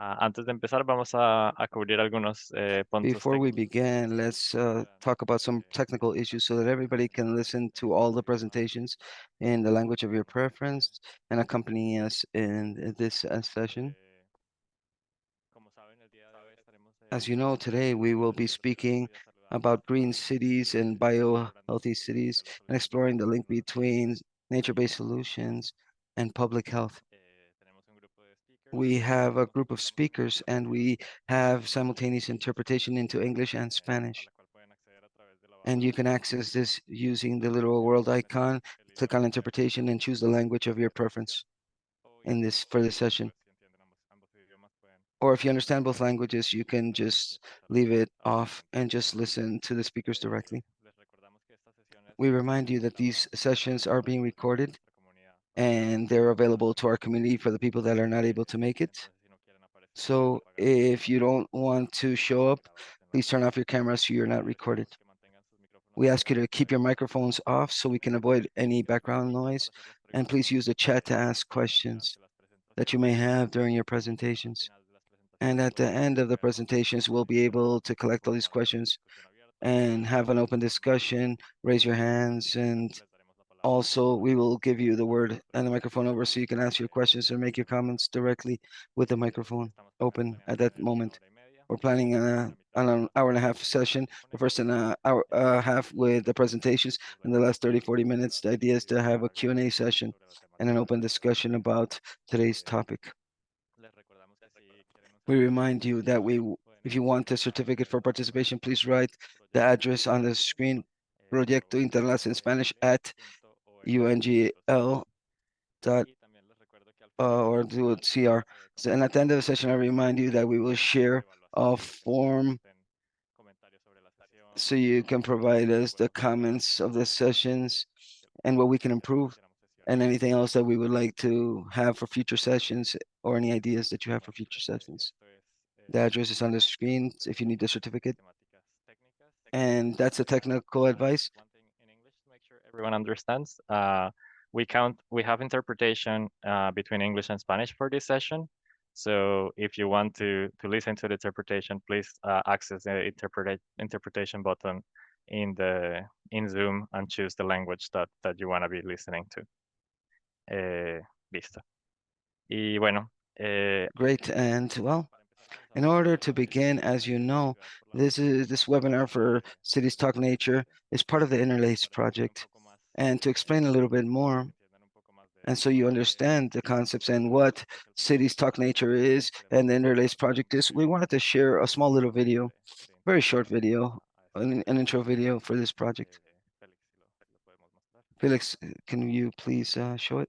Antes de empezar, vamos a cubrir algunos puntos Before we técnicos. begin, let's talk about some technical issues so that everybody can listen to all the presentations in the language of your preference and accompany us in this session. Como saben, el día de hoy estaremos As you know, today we will be speaking about green cities and bio-healthy cities and exploring the link between nature-based solutions and public health. tenemos un grupo de speakers. We have a group of speakers and we have simultaneous interpretation into English and Spanish. A la cual pueden acceder a través de la And barra you can de access this using the little world icon, click on interpretation and choose the language of your preference in this for this session. si entienden ambos idiomas pueden Or if you understand both languages, you can just leave it off and just directamente. listen to the speakers directly. Les recordamos que estas sesiones We remind you that these sessions are being recorded nuestra comunidad. and they're available to our community for the people that are not able to make it. Entonces, si no quieren aparecer, So if you don't want to show up, please turn off your camera so you're not recorded. que mantengan sus micrófonos We ask you to keep your microphones off so we can avoid any background noise. And please use the chat to ask questions that you may have during your presentations. And at the end of the presentations, we'll be able to collect all these questions and have an open discussion, raise your hands, and also we will give you the word and the microphone over so you can ask your questions or make your comments directly with the microphone open at that moment. We're planning on an hour and a half session, the first an hour half with the presentations, and the last 30, 40 minutes. The idea is to have a Q&A session and an open discussion about today's topic. We remind you that if you want a certificate for participation, please write the address on the screen, Proyecto Interlas in Spanish at ungl or do it CR. So, and at the end of the session, I remind you that we will share a form so you can provide us the comments of the sessions and what we can improve and anything else that we would like to have for future sessions or any ideas that you have for future sessions. The address is on the screen if you need the certificate. And that's a technical advice. One thing in English to make sure everyone understands. We have interpretation between English and Spanish for this session. So if you want to listen to the interpretation, please access the interpretation button in Zoom and choose the language that you want to be listening to. Listo. Y bueno. Great. And well, in order to begin, as you know, this webinar for Cities Talk Nature is part of the Interlace project. And to explain a little bit more, and so you understand the concepts and what Cities Talk Nature is and the Interlace project is, we wanted to share a small little video, very short video, an intro video for this project. Felix, can you please show it?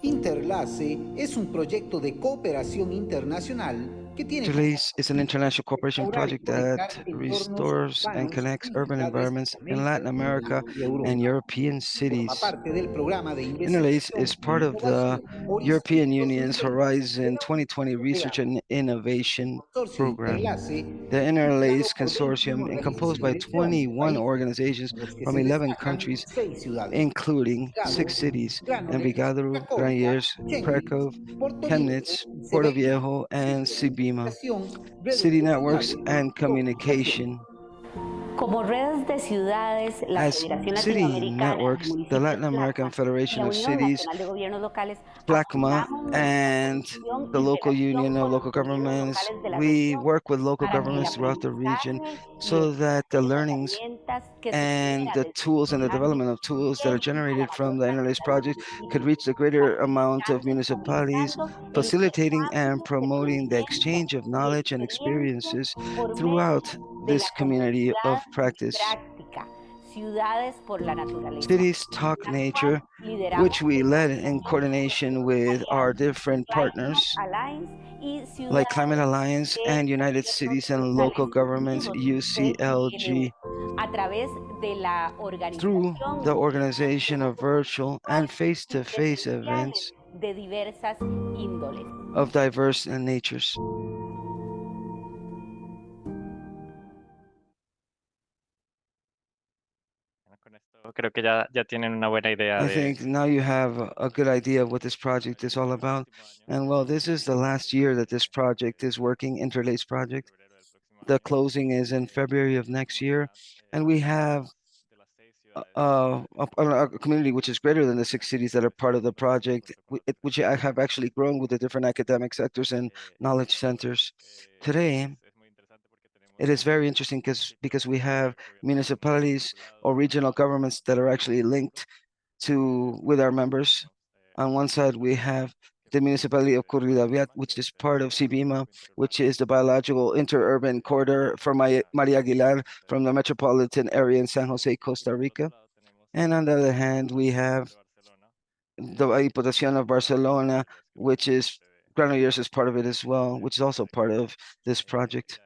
Interlace es un proyecto de cooperación internacional que tiene Interlace is an international cooperation restaurar y project that conectar entornos restores and urbanos connects y urban ciudades environments con in Latin America y Europa. and European Forma cities. parte del programa de Interlace investigación is e part of the innovación European Horizonte Union's 2020 de Horizon la Unión 2020 Research Europea. and Innovation El consorcio Program. Interlace The integrado Interlace por 21 Consortium is composed by organizaciones de 11 21 países, organizations en los que from se 11 destacan countries, 6 ciudades: including 6 Gdańsk, cities, Granollers, Envigado, Cracovia, Granollers, Chemnitz, Krakow, Porto Viejo Chemnitz, y Porto Sevilla. Viejo, and Sibima. City networks Redes and communication. Como redes de ciudades, la As Federación city Latinoamericana de networks, the Municipios Latin American PLACMA y Federation la of Unión Cities, Nacional de Gobiernos Locales PLACMA, apoyamos nuestra and producción the y local relación union of con local los gobiernos governments, locales de la we región work with local para que el governments throughout the region aprendizaje y so that the de las learnings herramientas que se and generan the desde el tools and the programa development of tools that are lleguen a la generated mayor from the Interlace cantidad de project could municipios, reach the greater amount of facilitando y municipalities, fomentando el facilitating and intercambio de promoting the conocimientos exchange of y knowledge and experiencias experiences por medio throughout de this la community comunidad of practice. práctica, Ciudades por la Naturaleza, Cities Talk la cual Nature, lideramos which we en led in coordination with our alianzas, different Climate partners Alliance y like Climate ciudades Alliance de and United gobiernos Cities and locales Local Governments, unidos, UCLG, PNUD, a través de la through organización the de organization of eventos virtual and virtuales y face-to-face presenciales events de diversas índoles. of diverse natures. creo que ya tienen una buena idea I de... think now you have a good idea of what this project is all about. And well, this is the last year that this project is working, Interlace project. The closing is in February of next year. And we have a community which is greater than the 6 cities that are part of the project, which have actually grown with the different academic sectors and knowledge centers. Today, it is very interesting because we have municipalities or regional governments that are actually linked with our members. On one side, we have the municipality of Curridabat, which is part of CIBIMA, which is the biological interurban corridor for Maria Aguilar from the metropolitan area in San Jose, Costa Rica. And on the other hand, we have the Diputación of Barcelona, which is Granollers is part of it as well, which is also part of this project.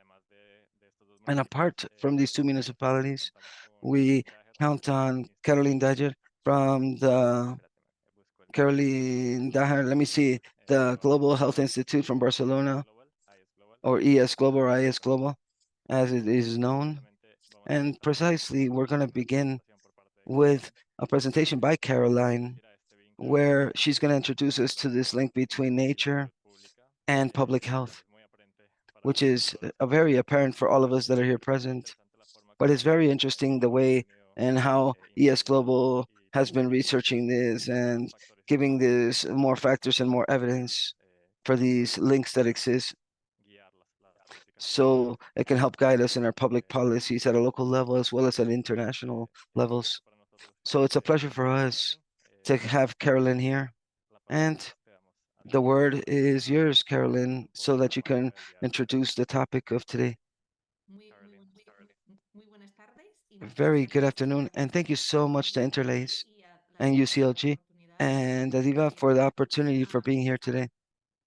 And apart from these two municipalities, we count on Caroline Dager from the let me see, the Global Health Institute from Barcelona, or ES Global or IS Global, as it is known. And precisely, we're going to begin with a presentation by Caroline, where she's going to introduce us to this link between nature and public health, which is very apparent for all of us that are here present. But it's very interesting the way and how ES Global has been researching this and giving this more factors and more evidence for these links that exist, so it can help guide us in our public policies at a local level as well as at international levels. So it's a pleasure for us to have Carolyn here. And the word is yours, Carolyn, so that you can introduce the topic of today. Very good afternoon, and thank you so much to Interlace and UCLG and Adiva for the opportunity for being here today.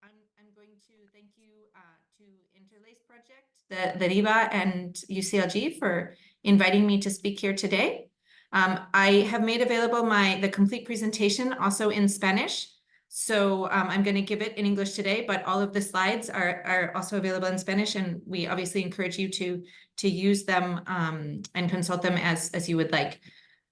I'm going to thank you to Interlace Project, the Adiva and UCLG for inviting me to speak here today. I have made available the complete presentation also in Spanish. So I'm going to give it in English today, but all of the slides are also available in Spanish, and we obviously encourage you to use them and consult them as you would like.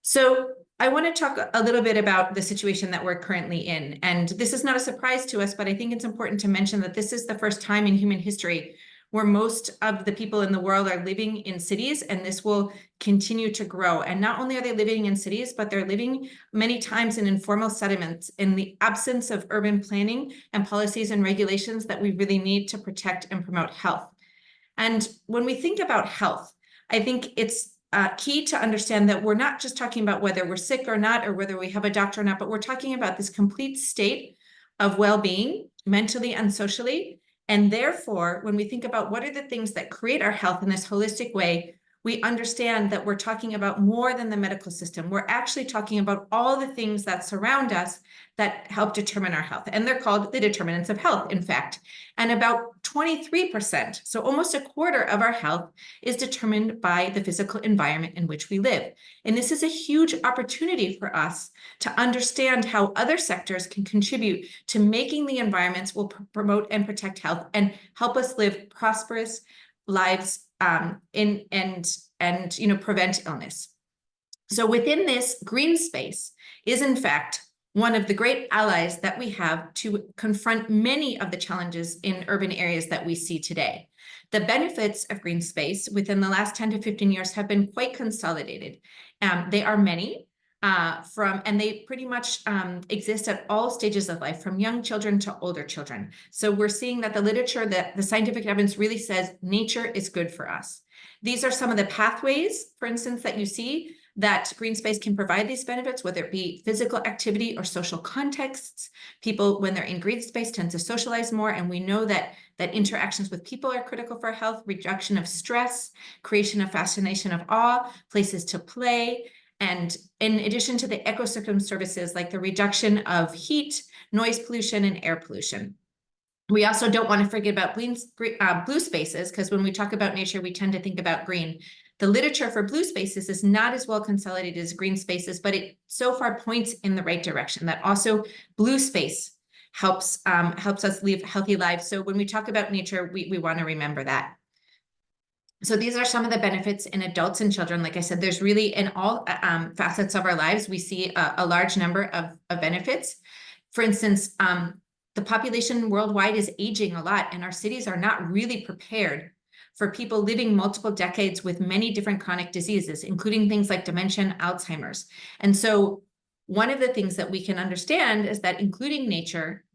So I want to talk a little bit about the situation that we're currently in. And this is not a surprise to us, but I think it's important to mention that this is the first time in human history where most of the people in the world are living in cities, and this will continue to grow. And not only are they living in cities, but they're living many times in informal settlements in the absence of urban planning and policies and regulations that we really need to protect and promote health. And when we think about health, I think it's key to understand that we're not just talking about whether we're sick or not, or whether we have a doctor or not, but we're talking about this complete state of well-being, mentally and socially. And therefore, when we think about what are the things that create our health in this holistic way, we understand that we're talking about more than the medical system. We're actually talking about all the things that surround us that help determine our health. And they're called the determinants of health, in fact. And about 23%, so almost a quarter of our health, is determined by the physical environment in which we live. And this is a huge opportunity for us to understand how other sectors can contribute to making the environments will promote and protect health and help us live prosperous lives and prevent illness. So within this, green space is in fact one of the great allies that we have to confront many of the challenges in urban areas that we see today. The benefits of green space within the last 10 to 15 years have been quite consolidated. They are many, and they pretty much exist at all stages of life, from young children to older children. So we're seeing that the literature, that the scientific evidence really says nature is good for us. These are some of the pathways, for instance, that you see that green space can provide these benefits, whether it be physical activity or social contexts. People, when they're in green space, tend to socialize more, and we know that interactions with people are critical for health, reduction of stress, creation of fascination of awe, places to play. And in addition to the ecosystem services like the reduction of heat, noise pollution, and air pollution. We also don't want to forget about blue spaces, because when we talk about nature, we tend to think about green. The literature for blue spaces is not as well consolidated as green spaces, but it so far points in the right direction, that also blue space helps us live healthy lives. So when we talk about nature, we want to remember that. So these are some of the benefits in adults and children. Like I said, there's really in all facets of our lives, we see a large number of benefits. For instance, the population worldwide is aging a lot, and our cities are not really prepared for people living multiple decades with many different chronic diseases, including things like dementia and Alzheimer's. And so one of the things that we can understand is that including nature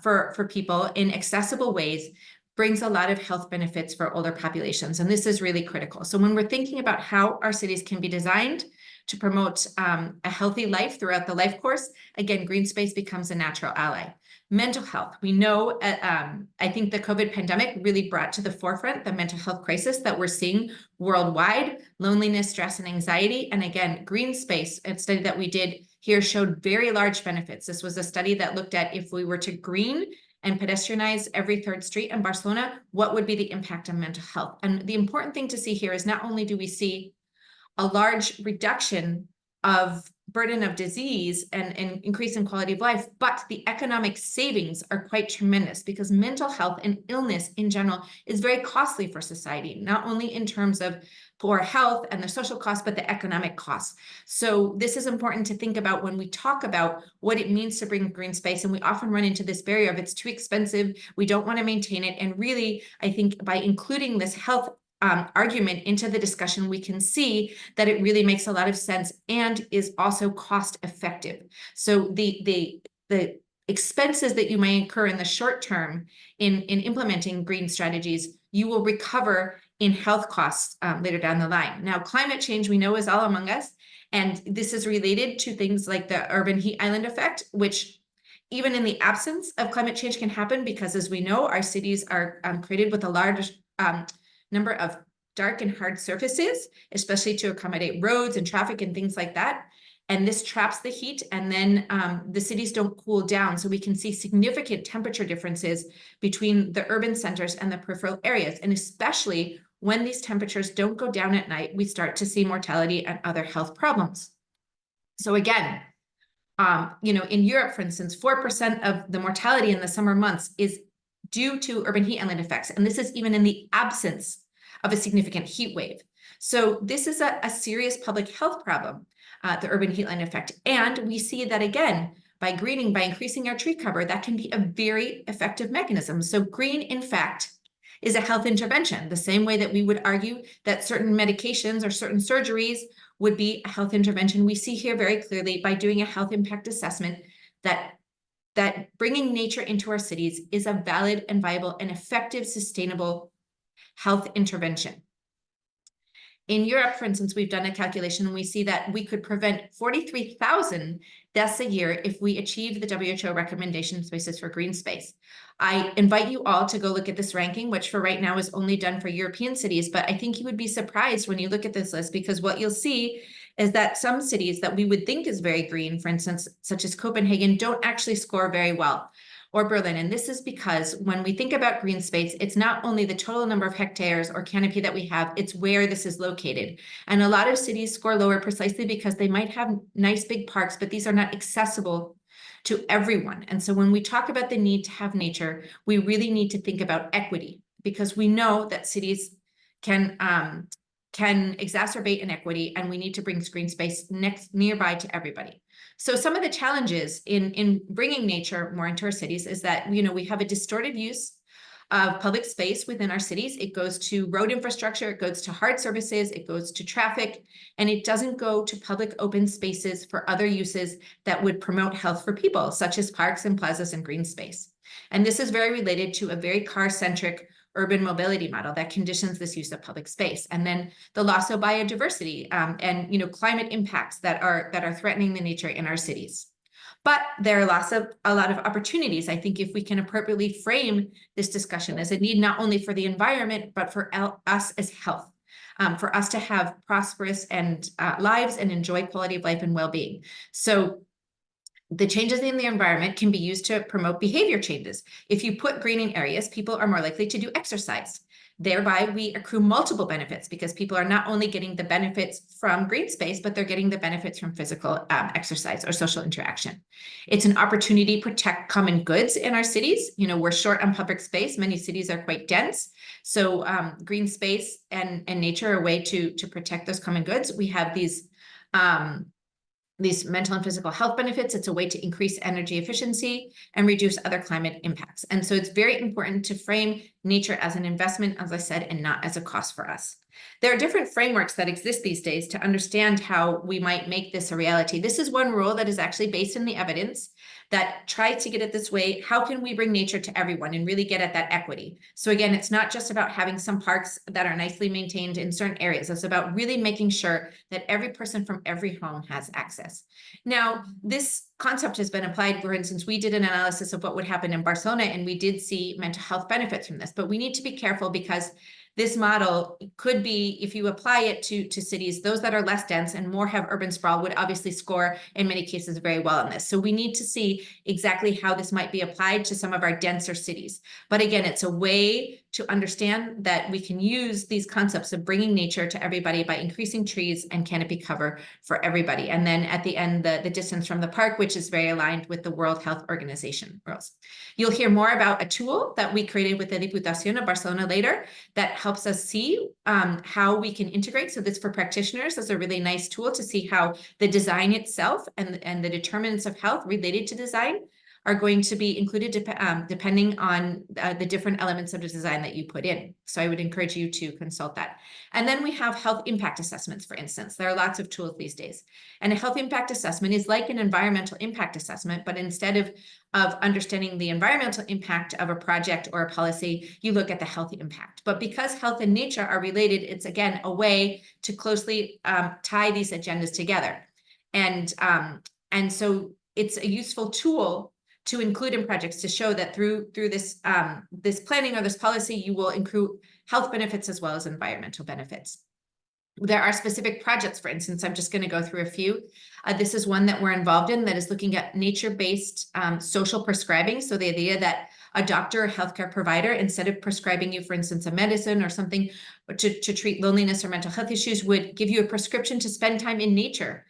for people in accessible ways brings a lot of health benefits for older populations. And this is really critical. So when we're thinking about how our cities can be designed to promote a healthy life throughout the life course, again, green space becomes a natural ally. Mental health. We know, I think the COVID pandemic really brought to the forefront the mental health crisis that we're seeing worldwide, loneliness, stress, and anxiety. And again, green space, a study that we did here showed very large benefits. This was a study that looked at if we were to green and pedestrianize every third street in Barcelona, what would be the impact on mental health? And the important thing to see here is not only do we see a large reduction of burden of disease and increase in quality of life, but the economic savings are quite tremendous because mental health and illness in general is very costly for society, not only in terms of poor health and the social costs, but the economic costs. So this is important to think about when we talk about what it means to bring green space. And we often run into this barrier of it's too expensive, we don't want to maintain it. And really, I think by including this health argument into the discussion, we can see that it really makes a lot of sense and is also cost effective. So the expenses that you may incur in the short term in implementing green strategies, you will recover in health costs later down the line. Now, climate change we know is all among us, and this is related to things like the urban heat island effect, which even in the absence of climate change can happen because, as we know, our cities are created with a large number of dark and hard surfaces, especially to accommodate roads and traffic and things like that. And this traps the heat, and then the cities don't cool down. So we can see significant temperature differences between the urban centers and the peripheral areas. And especially when these temperatures don't go down at night, we start to see mortality and other health problems. So again, in Europe, for instance, 4% of the mortality in the summer months is due to urban heat island effects. And this is even in the absence of a significant heat wave. So this is a serious public health problem, the urban heat island effect. And we see that again, by greening, by increasing our tree cover, that can be a very effective mechanism. So green, in fact, is a health intervention, the same way that we would argue that certain medications or certain surgeries would be a health intervention. We see here very clearly by doing a health impact assessment that bringing nature into our cities is a valid and viable and effective, sustainable health intervention. In Europe, for instance, we've done a calculation and we see that we could prevent 43,000 deaths a year if we achieve the WHO recommendation spaces for green space. I invite you all to go look at this ranking, which for right now is only done for European cities, but I think you would be surprised when you look at this list, because what you'll see is that some cities that we would think is very green, for instance, such as Copenhagen, don't actually score very well, or Berlin. And this is because when we think about green space, it's not only the total number of hectares or canopy that we have, it's where this is located. And a lot of cities score lower precisely because they might have nice big parks, but these are not accessible to everyone. And so when we talk about the need to have nature, we really need to think about equity, because we know that cities can exacerbate inequity, and we need to bring green space nearby to everybody. So some of the challenges in bringing nature more into our cities is that, we have a distorted use of public space within our cities. It goes to road infrastructure, it goes to hard services, it goes to traffic, and it doesn't go to public open spaces for other uses that would promote health for people, such as parks and plazas and green space. And this is very related to a very car-centric urban mobility model that conditions this use of public space. And then the loss of biodiversity and climate impacts that are threatening the nature in our cities. But there are a lot of opportunities. I think if we can appropriately frame this discussion as a need not only for the environment, but for us as health, for us to have prosperous and lives and enjoy quality of life and well-being. So the changes in the environment can be used to promote behavior changes. If you put greening areas, people are more likely to do exercise. Thereby, we accrue multiple benefits because people are not only getting the benefits from green space, but they're getting the benefits from physical exercise or social interaction. It's an opportunity to protect common goods in our cities. You know, we're short on public space. Many cities are quite dense. So green space and nature are a way to protect those common goods. We have these mental and physical health benefits. It's a way to increase energy efficiency and reduce other climate impacts. And so it's very important to frame nature as an investment, as I said, and not as a cost for us. There are different frameworks that exist these days to understand how we might make this a reality. This is one rule that is actually based in the evidence that tries to get it this way. How can we bring nature to everyone and really get at that equity? So again, it's not just about having some parks that are nicely maintained in certain areas. It's about really making sure that every person from every home has access. Now, this concept has been applied. For instance, we did an analysis of what would happen in Barcelona, and we did see mental health benefits from this. But we need to be careful because this model could be, if you apply it to cities, those that are less dense and more have urban sprawl would obviously score in many cases very well on this. So we need to see exactly how this might be applied to some of our denser cities. But again, it's a way to understand that we can use these concepts of bringing nature to everybody by increasing trees and canopy cover for everybody. And then at the end, the distance from the park, which is very aligned with the World Health Organization rules. You'll hear more about a tool that we created with the Diputación of Barcelona later that helps us see how we can integrate. So this for practitioners is a really nice tool to see how the design itself and the determinants of health related to design are going to be included depending on the different elements of the design that you put in. So I would encourage you to consult that. And then we have health impact assessments, for instance. There are lots of tools these days. And a health impact assessment is like an environmental impact assessment, but instead of understanding the environmental impact of a project or a policy, you look at the health impact. But because health and nature are related, it's again a way to closely tie these agendas together. And so it's a useful tool to include in projects to show that through this this planning or this policy, you will include health benefits as well as environmental benefits. There are specific projects, for instance, I'm just going to go through a few. This is one that we're involved in that is looking at nature-based social prescribing. So the idea that a doctor or healthcare provider, instead of prescribing you, for instance, a medicine or something to treat loneliness or mental health issues, would give you a prescription to spend time in nature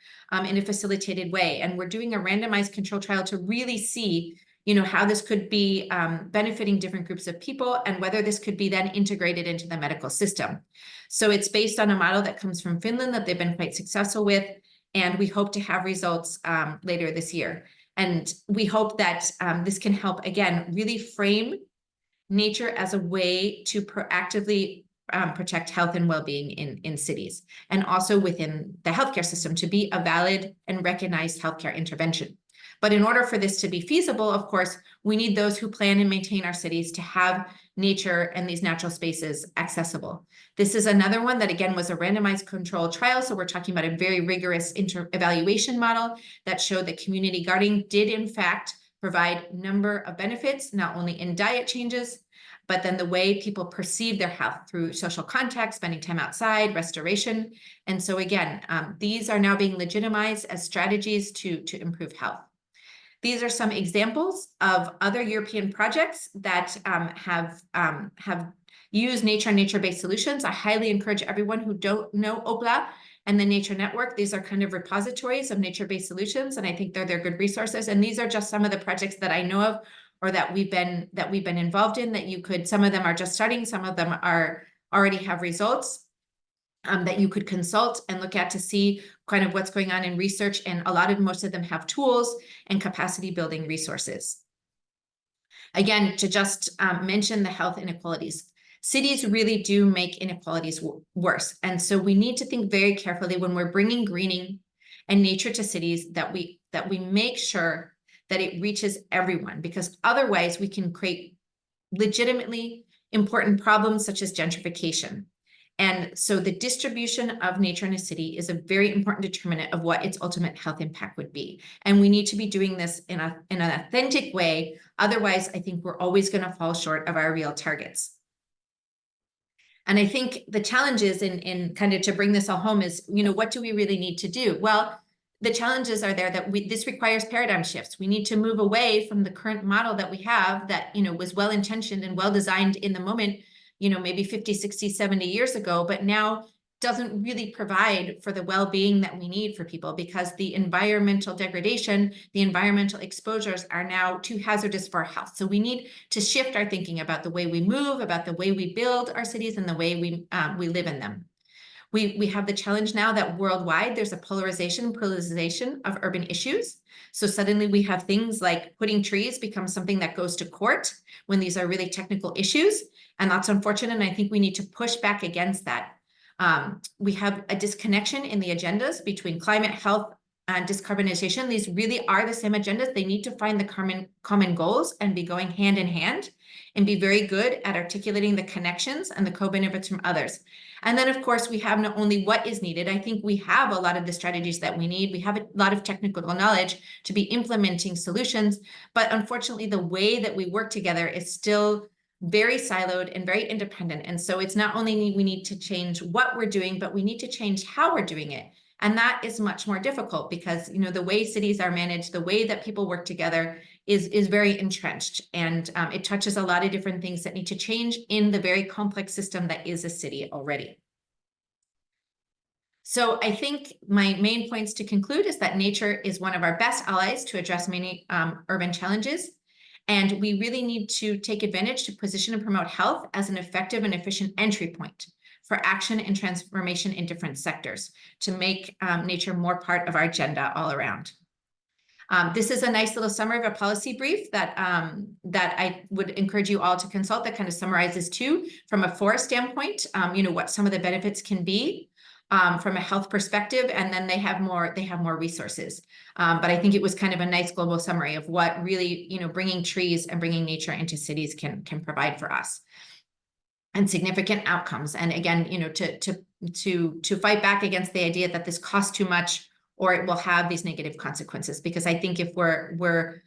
in a facilitated way. And we're doing a randomized control trial to really see, you know, how this could be benefiting different groups of people and whether this could be then integrated into the medical system. So it's based on a model that comes from Finland that they've been quite successful with, and we hope to have results later this year. And we hope that this can help, again, really frame nature as a way to proactively protect health and well-being in cities, and also within the healthcare system to be a valid and recognized healthcare intervention. But in order for this to be feasible, of course, we need those who plan and maintain our cities to have nature and these natural spaces accessible. This is another one that, again, was a randomized control trial. So we're talking about a very rigorous evaluation model that showed that community gardening did, in fact, provide a number of benefits, not only in diet changes, but then the way people perceive their health through social contact, spending time outside, restoration. And so again, these are now being legitimized as strategies to improve health. These are some examples of other European projects that have used nature and nature-based solutions. I highly encourage everyone who don't know OPLA and the Nature Network. These are kind of repositories of nature-based solutions, and I think they're good resources. And these are just some of the projects that I know of or that we've been involved in that you could, some of them are just starting, some of them are already have results that you could consult and look at to see kind of what's going on in research. And most of them have tools and capacity building resources. Again, to just mention the health inequalities. Cities really do make inequalities worse. And so we need to think very carefully when we're bringing greening and nature to cities that we make sure that it reaches everyone, because otherwise we can create legitimately important problems such as gentrification. And so the distribution of nature in a city is a very important determinant of what its ultimate health impact would be. And we need to be doing this in an authentic way. Otherwise, I think we're always going to fall short of our real targets. And I think the challenges in kind of to bring this all home is, you know, what do we really need to do? Well, the challenges are there that this requires paradigm shifts. We need to move away from the current model that we have that, you know, was well-intentioned and well-designed in the moment maybe 50, 60, 70 years ago, but now doesn't really provide for the well-being that we need for people, because the environmental degradation, the environmental exposures are now too hazardous for our health. So we need to shift our thinking about the way we move, about the way we build our cities, and the way we live in them. We have the challenge now that worldwide there's a polarization of urban issues. So suddenly we have things like putting trees become something that goes to court when these are really technical issues. And that's unfortunate. And I think we need to push back against that. We have a disconnection in the agendas between climate, health, and decarbonization. These really are the same agendas. They need to find the common goals and be going hand in hand, and be very good at articulating the connections and the co-benefits from others. And then, of course, we have not only what is needed. I think we have a lot of the strategies that we need. We have a lot of technical knowledge to be implementing solutions. But unfortunately, the way that we work together is still very siloed and very independent. And so it's not only we need to change what we're doing, but we need to change how we're doing it. And that is much more difficult because, the way cities are managed, the way that people work together is very entrenched. And it touches a lot of different things that need to change in the very complex system that is a city already. So I think my main points to conclude is that nature is one of our best allies to address many urban challenges. And we really need to take advantage to position and promote health as an effective and efficient entry point for action and transformation in different sectors to make nature more part of our agenda all around. This is a nice little summary of a policy brief that I would encourage you all to consult, that kind of summarizes too, from a forest standpoint, what some of the benefits can be from a health perspective, and then they have more resources. But I think it was kind of a nice global summary of what really, bringing trees and bringing nature into cities can provide for us, and significant outcomes. And again, to fight back against the idea that this costs too much or it will have these negative consequences. Because I think if we're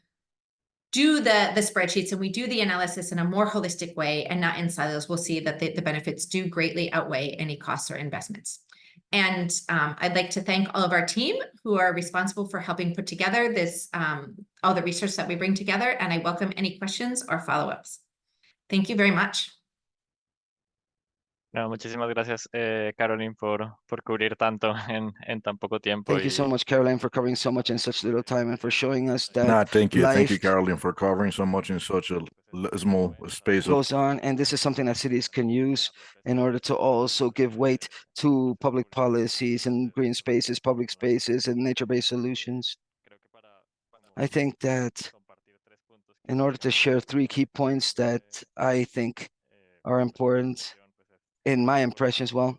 do the spreadsheets and we do the analysis in a more holistic way and not in silos, we'll see that the benefits do greatly outweigh any costs or investments. And I'd like to thank all of our team who are responsible for helping put together this, all the research that we bring together. And I welcome any questions or follow-ups. Thank you very much. No, muchísimas gracias, Caroline, por cubrir tanto en tan poco tiempo. Thank you so much, Caroline, for covering so much in such little time and for showing us that Thank you, life Caroline, for covering so much in such a small space of goes on. And this is something that cities can use in order to also give weight to public policies and green spaces, public spaces, and nature-based solutions. I think that in order to share 3 key points that I think are important in my impression as well.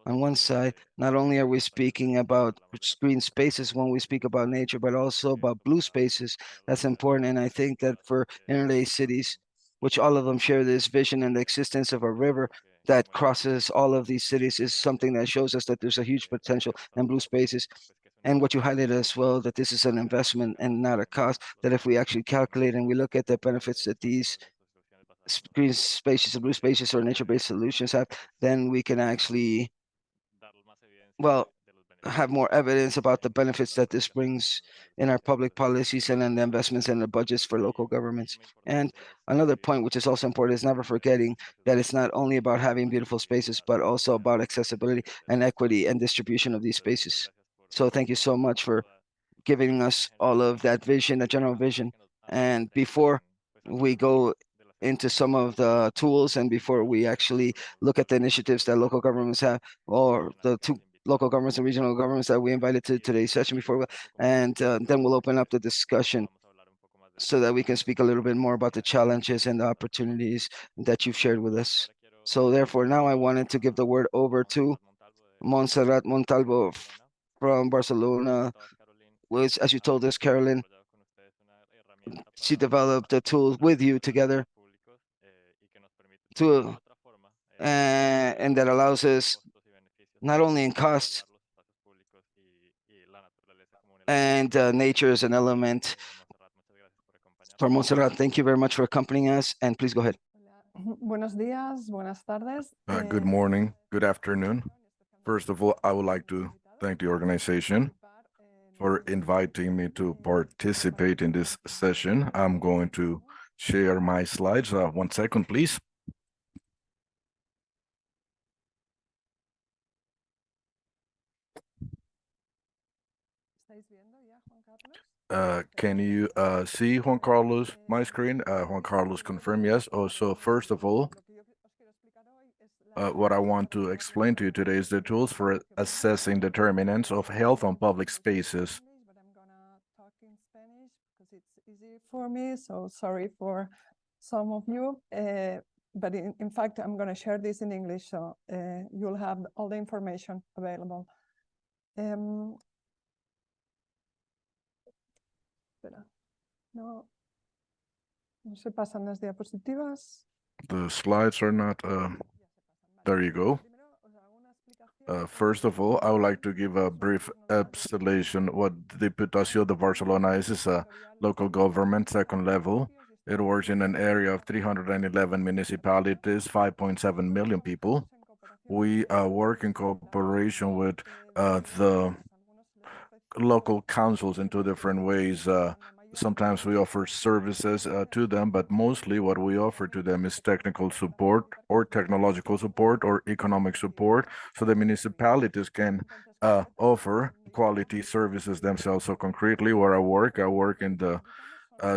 On one side, not only are we speaking about green spaces when we speak about nature, but also about blue spaces. That's important. And I think that for interlace cities, which all of them share this vision and the existence of a river that crosses all of these cities, is something that shows us that there's a huge potential in blue spaces. And what you highlighted as well, that this is an investment and not a cost, that if we actually calculate and we look at the benefits that these green spaces, blue spaces, or nature-based solutions have, then we can actually, well, have more evidence about the benefits that this brings in our public policies and in the investments and the budgets for local governments. And another point, which is also important, is never forgetting that it's not only about having beautiful spaces, but also about accessibility and equity and distribution of these spaces. So thank you so much for giving us all of that vision, a general vision. And before we go into some of the tools and before we actually look at the initiatives that local governments have, or the 2 local governments and regional governments that we invited to today's session before, and then we'll open up the discussion so that we can speak a little bit more about the challenges and the opportunities that you've shared with us. So therefore, now I wanted to give the word over to Montserrat Montalvo from Barcelona, which, as you told us, Caroline, she developed the tools with you together to, and that allows us not only in costs, and nature is an element. For Montserrat, thank you very much for accompanying us, and please go ahead. Buenos días, buenas tardes. Good morning, good afternoon. First of all, I would like to thank the organization for inviting me to participate in this session. I'm going to share my slides. 1 second, please. Can you see Juan Carlos my screen? Juan Carlos confirm yes. Oh, so first of all, what I want to explain to you today is the tools for assessing determinants of health on public spaces. But I'm gonna talk in Spanish because it's easy for me. So sorry for some of you. But in fact, I'm gonna share this in English, so you'll have all the information available. Espera, no, no se pasan las diapositivas. The slides are not, there you go. First of all, I would like to give a brief explanation what Diputació de Barcelona is. It's a local government, second level. It works in an area of 311 municipalities, 5.7 million people. We work in cooperation with the local councils in two different ways. Sometimes we offer services to them, but mostly what we offer to them is technical support or technological support or economic support, so the municipalities can offer quality services themselves. So concretely, where I work in the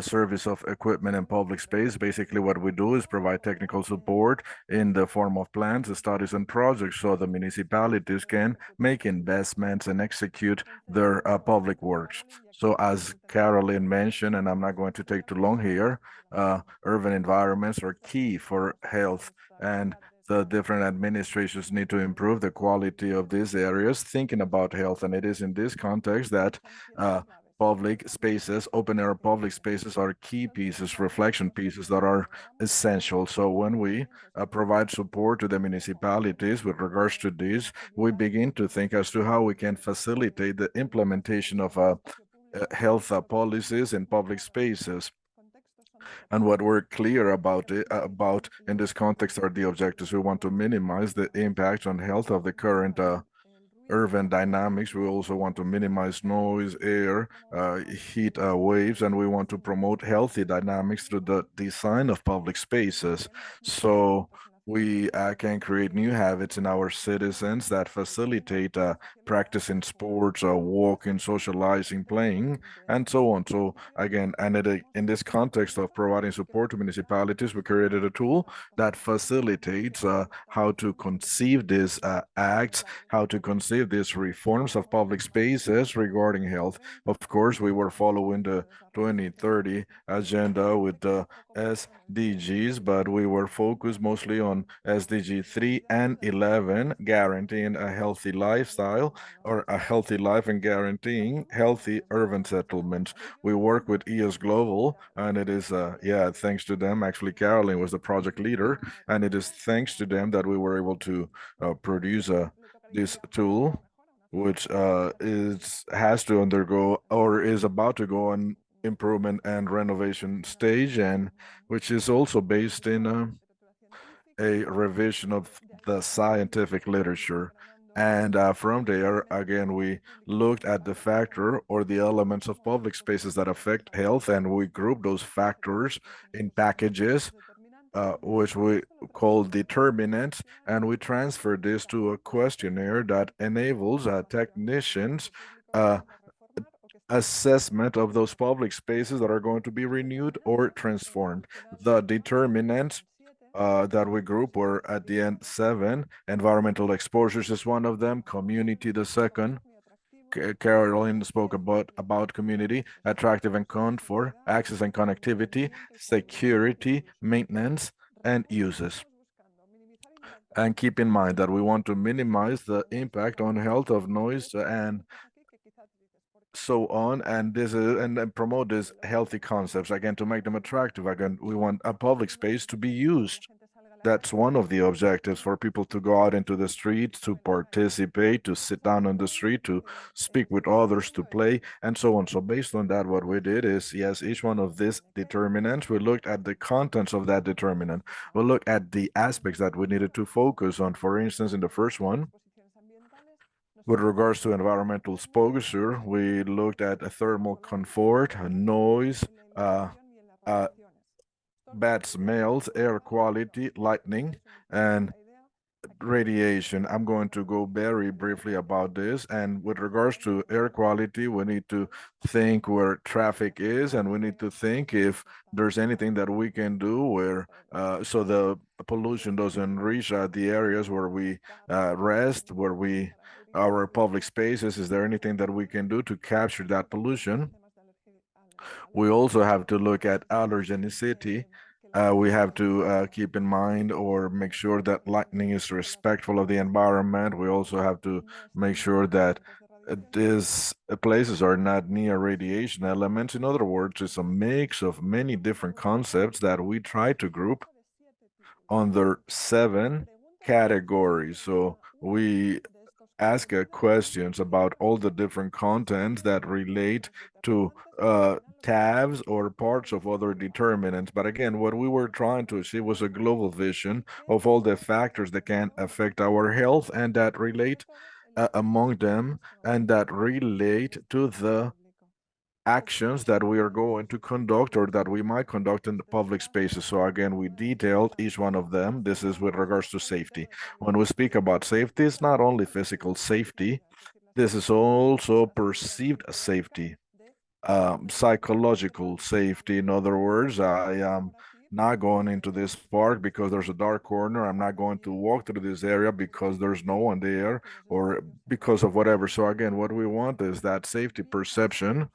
service of equipment and public space. Basically, what we do is provide technical support in the form of plans, studies, and projects so the municipalities can make investments and execute their public works. So as Caroline mentioned, and I'm not going to take too long here, urban environments are key for health, and the different administrations need to improve the quality of these areas, thinking about health. And it is in this context that public spaces, open air public spaces are key pieces, reflection pieces that are essential. So when we provide support to the municipalities with regards to this, we begin to think as to how we can facilitate the implementation of health policies in public spaces. And what we're clear about in this context are the objectives. We want to minimize the impact on health of the current urban dynamics. We also want to minimize noise, air, heat waves, and we want to promote healthy dynamics through the design of public spaces. So we can create new habits in our citizens that facilitate practicing sports, walking, socializing, playing, and so on. So again, and in this context of providing support to municipalities, we created a tool that facilitates how to conceive these acts, how to conceive these reforms of public spaces regarding health. Of course, we were following the 2030 agenda with the SDGs, but we were focused mostly on SDG 3 and 11, guaranteeing a healthy lifestyle or a healthy life and guaranteeing healthy urban settlements. We work with ES Global, and it is, thanks to them. Actually, Caroline was the project leader, and it is thanks to them that we were able to produce this tool, which has to undergo or is about to go on improvement and renovation stage, and which is also based in a revision of the scientific literature. And from there, again, we looked at the factor or the elements of public spaces that affect health, and we grouped those factors in packages, which we call determinants, and we transfer this to a questionnaire that enables technicians assessment of those public spaces that are going to be renewed or transformed. The determinants that we group were at the end 7. Environmental exposures is one of them, community the second. Caroline spoke about community, attractive and comfort, access and connectivity, security, maintenance, and uses. And keep in mind that we want to minimize the impact on health of noise and so on, and this is and promote these healthy concepts again to make them attractive. Again, we want a public space to be used. That's one of the objectives, for people to go out into the streets, to participate, to sit down on the street, to speak with others, to play, and so on. So based on that, what we did is, yes, each one of these determinants, we looked at the contents of that determinant. We looked at the aspects that we needed to focus on. For instance, in the first one, with regards to environmental exposure, we looked at thermal comfort, noise, bad smells, air quality, lighting, and radiation. I'm going to go very briefly about this. And with regards to air quality, we need to think where traffic is, and we need to think if there's anything that we can do where so the pollution doesn't reach the areas where we rest, where we our public spaces. Is there anything that we can do to capture that pollution? We also have to look at allergenicity. We have to keep in mind or make sure that lighting is respectful of the environment. We also have to make sure that these places are not near radiation elements. In other words, it's a mix of many different concepts that we try to group under 7 categories. So we ask questions about all the different contents that relate to tabs or parts of other determinants. But again, what we were trying to achieve was a global vision of all the factors that can affect our health and that relate among them and that relate to the actions that we are going to conduct or that we might conduct in the public spaces. So again, we detailed each one of them. This is with regards to safety. When we speak about safety, it's not only physical safety, this is also perceived safety, psychological safety. In other words, I am not going into this park because there's a dark corner. I'm not going to walk through this area because there's no one there or because of whatever. So again, what we want is that safety perception.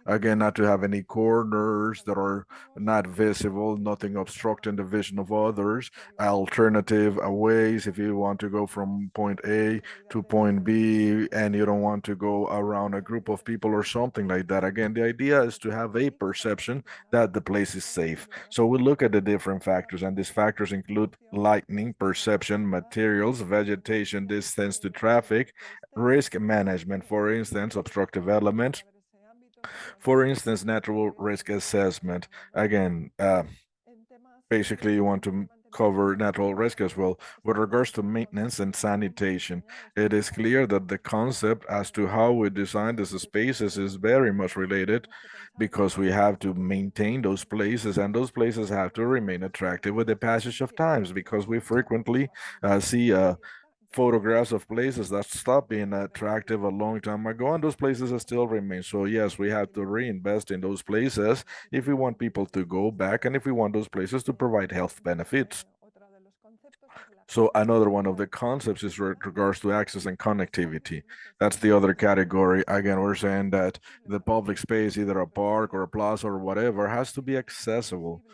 Again, not to have any corners that are not visible, nothing obstructing the vision of others, alternative ways if you want to go from point A to point B and you don't want to go around a group of people or something like that. Again, the idea is to have a perception that the place is safe. So we look at the different factors, and these factors include lighting, perception, materials, vegetation, distance to traffic, risk management, for instance, obstructive elements, for instance, natural risk assessment. Again, basically you want to cover natural risk as well. With regards to maintenance and sanitation, it is clear that the concept as to how we design these spaces is very much related because we have to maintain those places and those places have to remain attractive with the passage of times because we frequently see photographs of places that stopped being attractive a long time ago, and those places still remain. So yes, we have to reinvest in those places if we want people to go back and if we want those places to provide health benefits. So another one of the concepts is regards to access and connectivity. That's the other category. Again, we're saying that the public space, either a park or a plaza or whatever, has to be accessible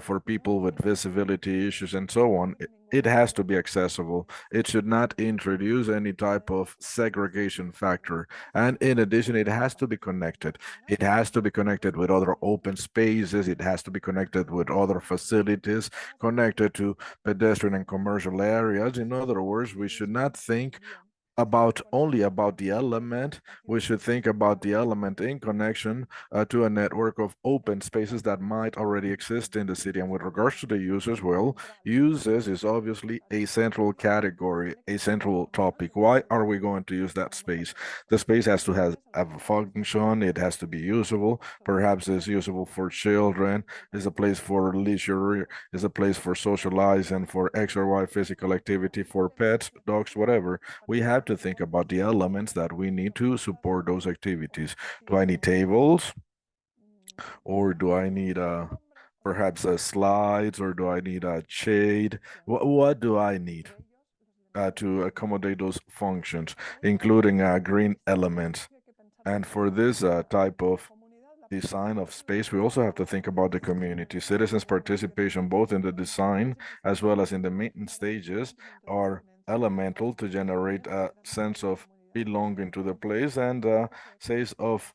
for people with visibility issues and so on. It has to be accessible. It should not introduce any type of segregation factor. And in addition, it has to be connected. It has to be connected with other open spaces. It has to be connected with other facilities, connected to pedestrian and commercial areas. In other words, we should not think about only about the element. We should think about the element in connection to a network of open spaces that might already exist in the city. And with regards to the users, well, uses is obviously a central category, a central topic. Why are we going to use that space? The space has to have a function. It has to be usable. Perhaps it's usable for children. It's a place for leisure. It's a place for socializing, for X or Y physical activity, for pets, dogs, whatever. We have to think about the elements that we need to support those activities. Do I need tables or do I need perhaps a slides or do I need a shade? What do I need to accommodate those functions, including green elements? And for this type of design of space, we also have to think about the community. Citizens' participation, both in the design as well as in the maintenance stages, are elemental to generate a sense of belonging to the place and a sense of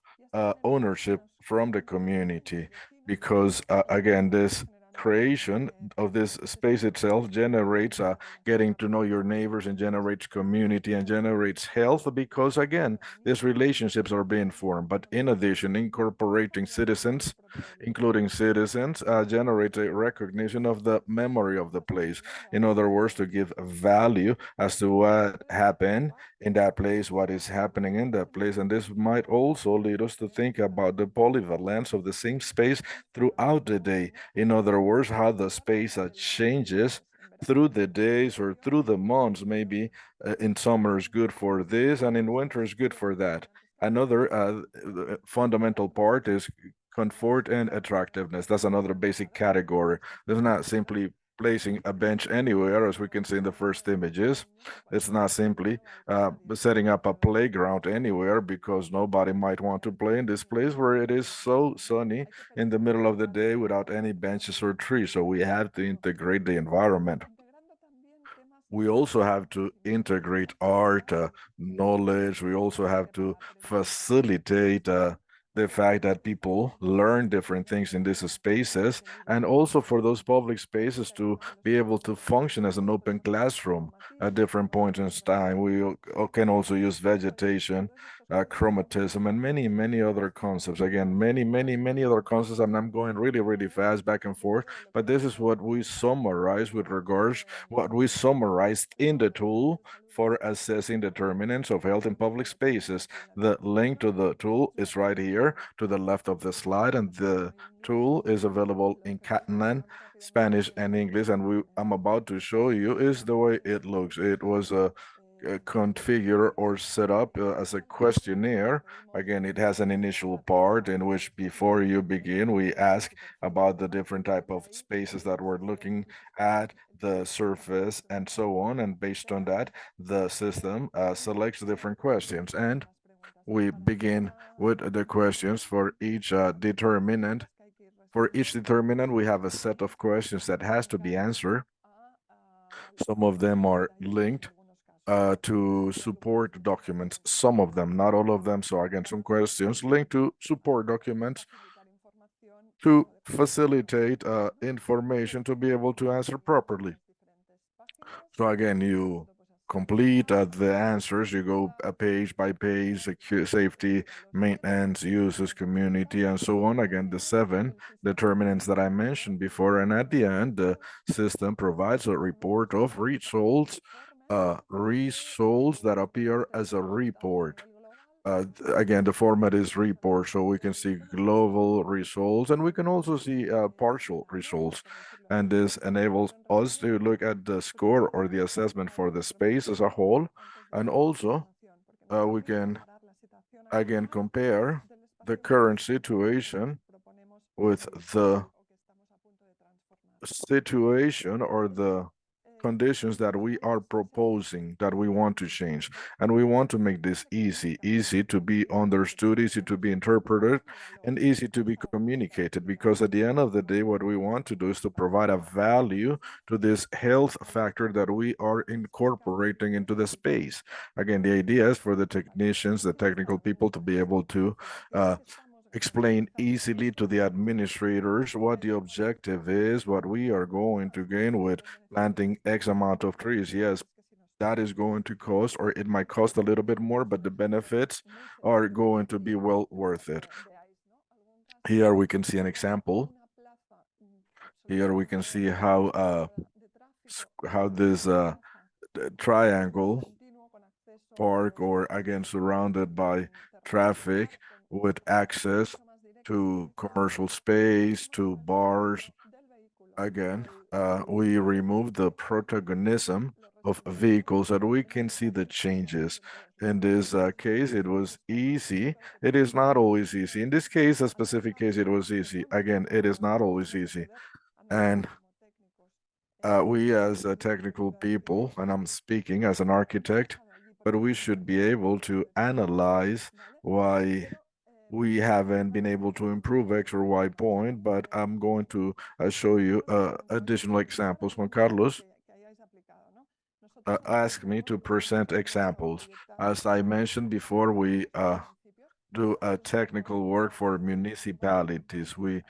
ownership from the community. Because again, this creation of this space itself generates getting to know your neighbors and generates community and generates health because again these relationships are being formed. But in addition, incorporating citizens, including citizens, generates a recognition of the memory of the place. In other words, to give value as to what happened in that place, what is happening in that place. And this might also lead us to think about the polyvalence of the same space throughout the day. In other words, how the space changes through the days or through the months. Maybe in summer is good for this and in winter is good for that. Another fundamental part is comfort and attractiveness. That's another basic category. It's not simply placing a bench anywhere, as we can see in the first images. It's not simply setting up a playground anywhere, because nobody might want to play in this place where it is so sunny in the middle of the day without any benches or trees. So we have to integrate the environment. We also have to integrate art, knowledge. We also have to facilitate the fact that people learn different things in these spaces, and also for those public spaces to be able to function as an open classroom at different points in time. We can also use vegetation, chromatism, and many, many other concepts. Again, many, many, many other concepts, and I'm going really, really fast back and forth, but this is what we summarize with regards, what we summarized in the tool for assessing determinants of health in public spaces. The link to the tool is right here to the left of the slide, and the tool is available in Catalan, Spanish, and English. And I'm about to show you is the way it looks. It was configure or set up as a questionnaire. Again, it has an initial part in which before you begin, we ask about the different type of spaces that we're looking at, the surface, and so on. And based on that, the system selects different questions. And we begin with the questions for each determinant. For each determinant, we have a set of questions that has to be answered. Some of them are linked to support documents, some of them, not all of them. So again, some questions linked to support documents to facilitate information to be able to answer properly. So again, you complete the answers, you go page by page, safety, maintenance, uses, community, and so on. Again, the 7 determinants that I mentioned before. And at the end, the system provides a report of results that appear as a report. Again, the format is report, so we can see global results and we can also see partial results. And this enables us to look at the score or the assessment for the space as a whole. And also, we can again compare the current situation with the situation or the conditions that we are proposing, that we want to change. And we want to make this easy to be understood, easy to be interpreted, and easy to be communicated. Because at the end of the day, what we want to do is to provide a value to this health factor that we are incorporating into the space. Again, the idea is for the technicians, the technical people, to be able to explain easily to the administrators what the objective is, what we are going to gain with planting X amount of trees. Yes, that is going to cost, or it might cost a little bit more, but the benefits are going to be well worth it. Here we can see an example. Here we can see how this triangle park, or again surrounded by traffic with access to commercial space, to bars. Again, we remove the protagonism of vehicles, and we can see the changes. In this case, it was easy. It is not always easy. In this case, a specific case, it was easy. Again, it is not always easy. And we as technical people, and I'm speaking as an architect, but we should be able to analyze why we haven't been able to improve X or Y point, but I'm going to show you additional examples. Juan Carlos asked me to present examples. As I mentioned before, we do technical work for municipalities. We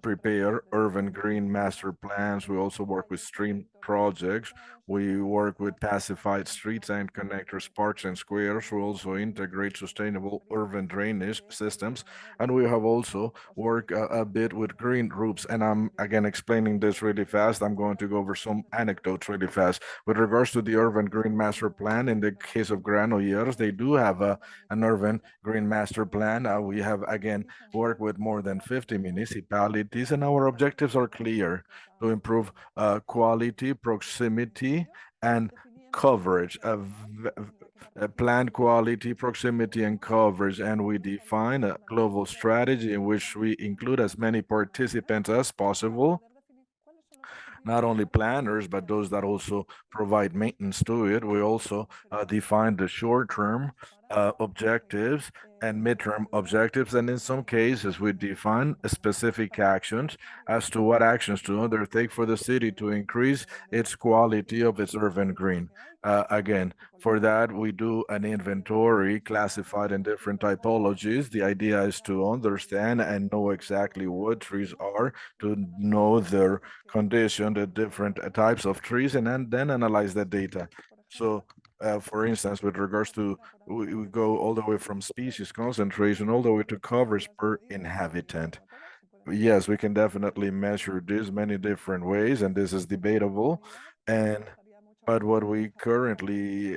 prepare urban green master plans. We also work with stream projects. We work with pacified streets and connectors, parks and squares. We also integrate sustainable urban drainage systems. And we have also worked a bit with green roofs. And I'm again explaining this really fast. I'm going to go over some anecdotes really fast. With regards to the urban green master plan, in the case of Granollers, they do have an urban green master master plan, we have again worked with more than 50 municipalities, and our objectives are clear: to improve quality, proximity, and coverage of plant quality, proximity, and coverage. And we define a global strategy in which we include as many participants as possible, not only planners, but those that also provide maintenance to it. We also define the short-term objectives and midterm objectives, and in some cases, we define specific actions as to what actions to undertake for the city to increase its quality of its urban green. Again, for that, we do an inventory classified in different typologies. The idea is to understand and know exactly what trees are, to know their condition, the different types of trees, and then analyze that data. So, for instance, with regards to, we go all the way from species concentration all the way to coverage per inhabitant. Yes, we can definitely measure this many different ways, and this is debatable. And but what we currently,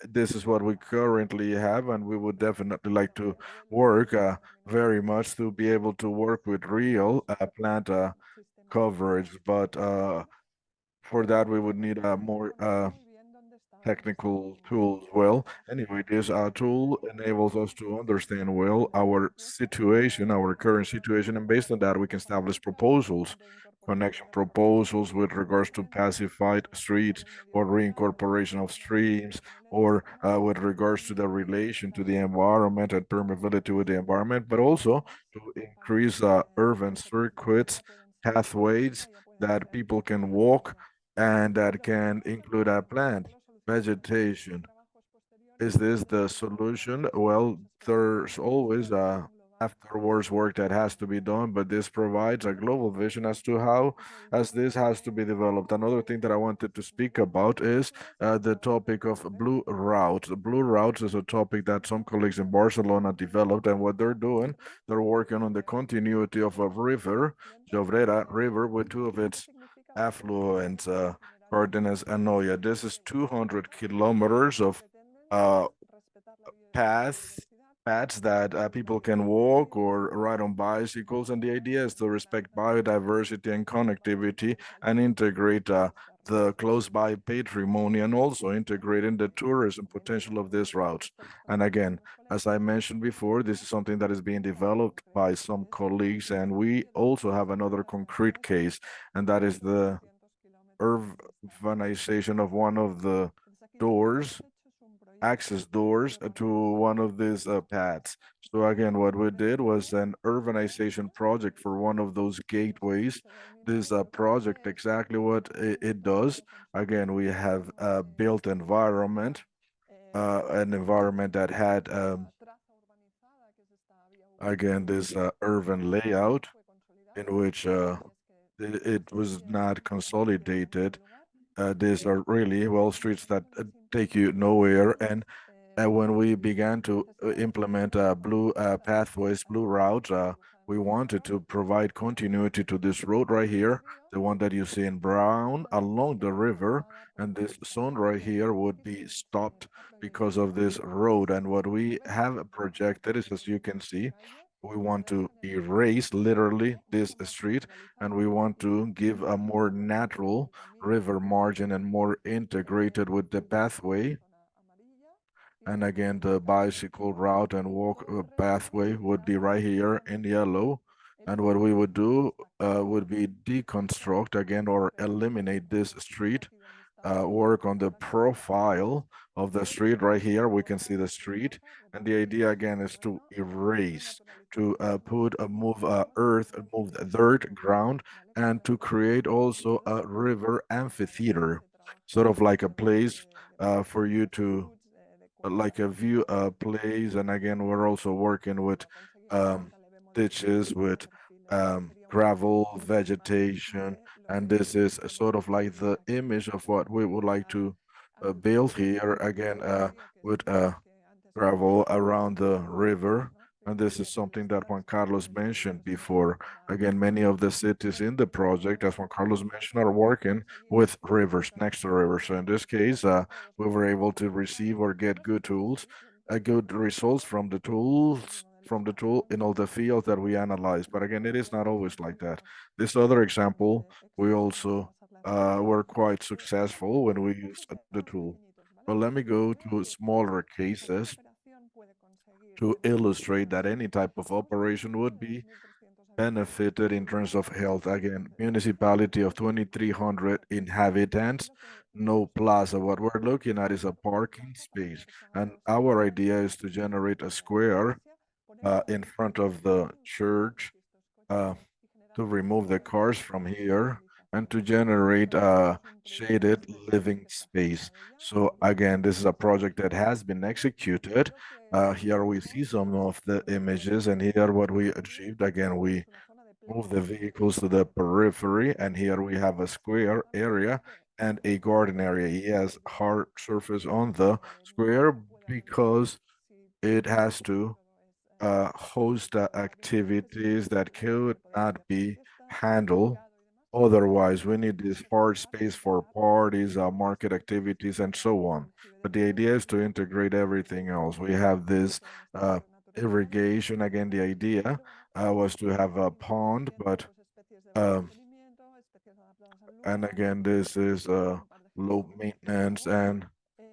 this is what we currently have, and we would definitely like to work very much to be able to work with real plant coverage. But for that, we would need a more technical tools. Well, anyway, this tool enables us to understand well our situation, our current situation, and based on that, we can establish proposals, connection proposals with regards to pacified streets or reincorporation of streams, or with regards to the relation to the environment and permeability with the environment, but also to increase urban circuits, pathways that people can walk and that can include a plant vegetation. Is this the solution? Well, there's always a afterwards work that has to be done, but this provides a global vision as to how as this has to be developed. Another thing that I wanted to speak about is the topic of blue routes. Blue routes is a topic that some colleagues in Barcelona developed, and what they're doing, they're working on the continuity of a river, Llobrera River, with two of its affluents, Cardenas and Noya. This is 200 kilometers of uh, path paths that people can walk or ride on bicycles, and the idea is to respect biodiversity and connectivity and integrate the close by patrimony, and also integrating the tourism potential of these routes. And again, as I mentioned before, this is something that is being developed by some colleagues, and we also have another concrete case, and that is the urbanization of one of the doors, access doors to one of these paths. So again, what we did was an urbanization project for one of those gateways. This project, exactly what it does. Again, we have a built environment, an environment that had, again, this urban layout in which it was not consolidated. These are really well streets that take you nowhere. And when we began to implement blue pathways, blue routes, we wanted to provide continuity to this road right here, the one that you see in brown along the river. And this zone right here would be stopped because of this road. And what we have projected is, as you can see, we want to erase literally this street, and we want to give a more natural river margin and more integrated with the pathway. And again, the bicycle route and walk pathway would be right here in yellow. And what we would do would be deconstruct again or eliminate this street, work on the profile of the street right here. We can see the street. And the idea again is to erase, to move earth, move the dirt ground, and to create also a river amphitheater, sort of like a place for you to like a view place. And again, we're also working with ditches, with gravel, vegetation, and this is sort of like the image of what we would like to build here, again, with gravel around the river. And this is something that Juan Carlos mentioned before. Again, many of the cities in the project, as Juan Carlos mentioned, are working with rivers, next to rivers. So in this case, we were able to receive or get good tools, good results from the tools from the tool in all the fields that we analyze. But again, it is not always like that. This other example, we also were quite successful when we used the tool. But let me go to smaller cases to illustrate that any type of operation would be benefited in terms of health. Again, municipality of 2,300 inhabitants, no plaza. What we're looking at is a parking space. And our idea is to generate a square in front of the church to remove the cars from here and to generate a shaded living space. So again, this is a project that has been executed. Here we see some of the images, and here what we achieved. Again, we move the vehicles to the periphery, and here we have a square area and a garden area. Yes, hard surface on the square because it has to host activities that could not be handled. Otherwise, we need this hard space for parties, market activities, and so on. But the idea is to integrate everything else. We have this irrigation. Again, the idea was to have a pond, but um, and again, this is low maintenance and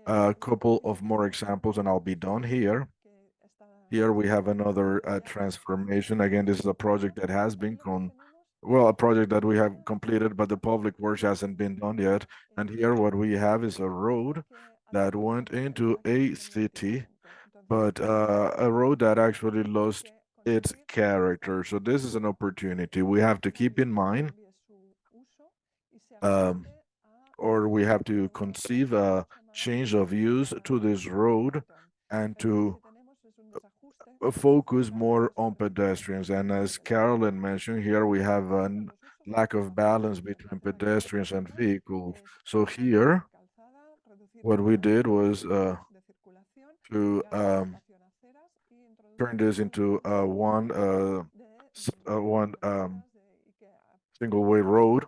a couple of more examples, and I'll be done here. Here we have another transformation. Again, this is a project that has been a project that we have completed, but the public works hasn't been done yet. And here what we have is a road that went into a city, but a road that actually lost its character. So this is an opportunity we have to keep in mind, um, or we have to conceive a change of use to this road and to focus more on pedestrians. And as Carolyn mentioned, here we have a lack of balance between pedestrians and vehicles. So here, what we did was to turn this into one single-way road,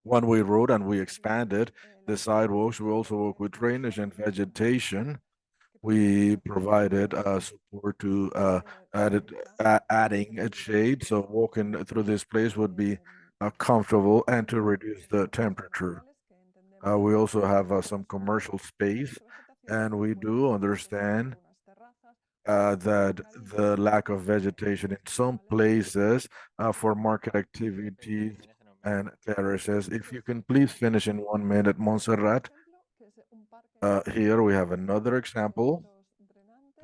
one-way road, and we expanded the sidewalks. We also work with drainage and vegetation. We provided support to adding a shade, so walking through this place would be comfortable and to reduce the temperature. We also have some commercial space, and we do understand that the lack of vegetation in some places for market activities and terraces. If you can please finish in 1 minute, Montserrat. Here we have another example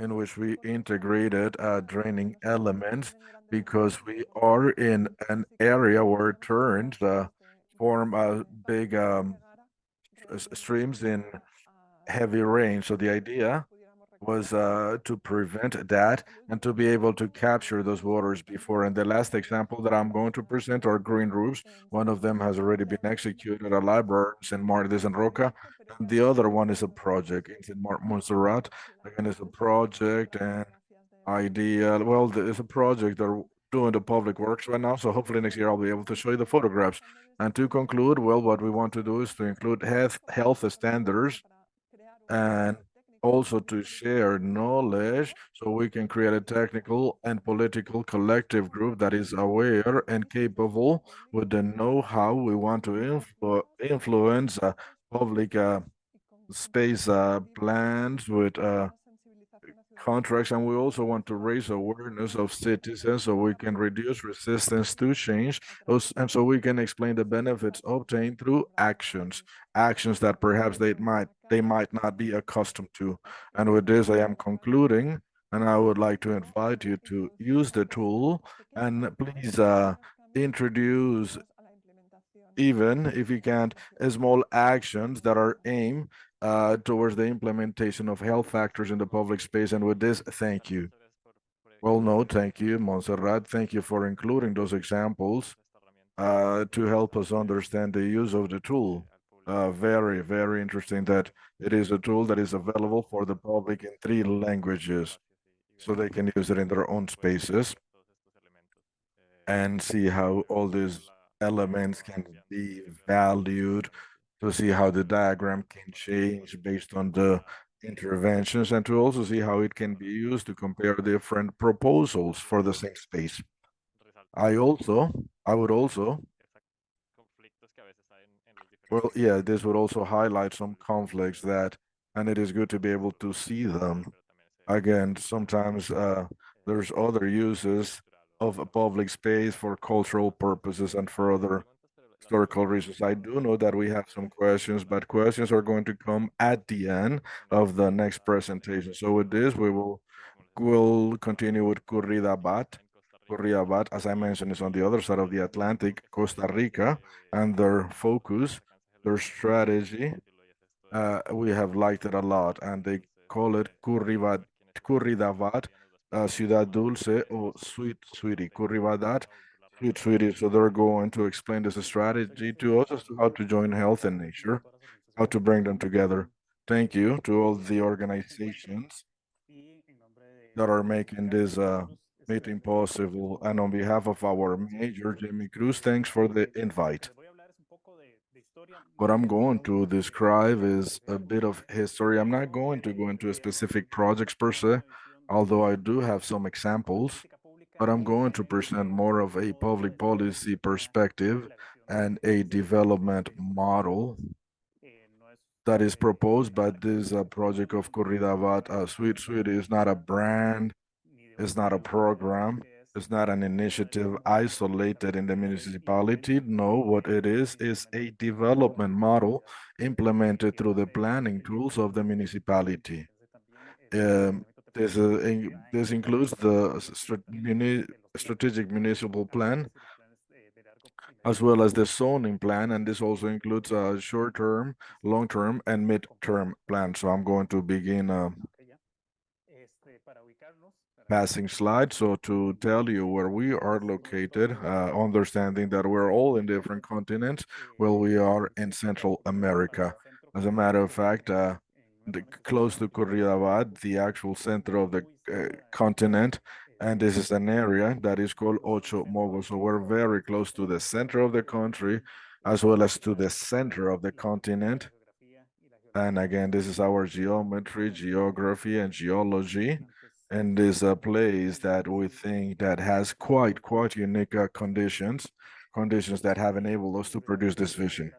in which we integrated draining elements because we are in an area where turns form big streams in heavy rain. So the idea was to prevent that and to be able to capture those waters before. And the last example that I'm going to present are green roofs. One of them has already been executed at library in Martes and Roca, and the other one is a project in Montserrat. Again, it's a project and idea. Well, it's a project that are doing the public works right now, so hopefully next year I'll be able to show you the photographs. And to conclude, well, what we want to do is to include health standards and also to share knowledge so we can create a technical and political collective group that is aware and capable with the know-how we want to influence public space plans with contracts, and we also want to raise awareness of citizens so we can reduce resistance to change, and so we can explain the benefits obtained through actions that perhaps they might not be accustomed to. And with this, I am concluding, and I would like to invite you to use the tool and please introduce, even if you can't, small actions that are aimed towards the implementation of health factors in the public space. And with this, thank you. Well, no, thank you, Montserrat. Thank you for including those examples to help us understand the use of the tool. Very, very interesting that it is a tool that is available for the public in 3 languages, so they can use it in their own spaces and see how all these elements can be valued, to see how the diagram can change based on the interventions and to also see how it can be used to compare different proposals for the same space. I would also, well, yeah, this would also highlight some conflicts that, and it is good to be able to see them. Again, sometimes there's other uses of a public space for cultural purposes and for other historical reasons. I do know that we have some questions, but questions are going to come at the end of the next presentation. So with this, we'll continue with Curridabat. Curridabat, as I mentioned, is on the other side of the Atlantic, Costa Rica, and their focus, their strategy, we have liked it a lot, and they call it Curridabat, Ciudad Dulce, or Sweet Sweetie. Curridabat, Sweet Sweetie. So they're going to explain this strategy to us as to how to join health and nature, how to bring them together. Thank you to all the organizations that are making this meeting possible. And on behalf of our major, Jimmy Cruz, thanks for the invite. What I'm going to describe is a bit of history. I'm not going to go into specific projects per se, although I do have some examples, but I'm going to present more of a public policy perspective and a development model that is proposed by this project of Corridabat. Sweet Sweet is not a brand, it's not a program, it's not an initiative isolated in the municipality. No, what it is a development model implemented through the planning tools of the municipality. Um, this includes the strategic municipal plan as well as the zoning plan, and this also includes a short-term, long-term, and mid-term plan. So I'm going to begin passing slide. So to tell you where we are located, understanding that we're all in different continents, well, we are in Central America. As a matter of fact, close to Curridabat, the actual center of the continent, and this is an area that is called Ocho Mogos. So we're very close to the center of the country, as well as to the center of the continent. And again, this is our geometry, geography, and geology. And this a place that we think that has quite unique conditions that have enabled us to produce this vision.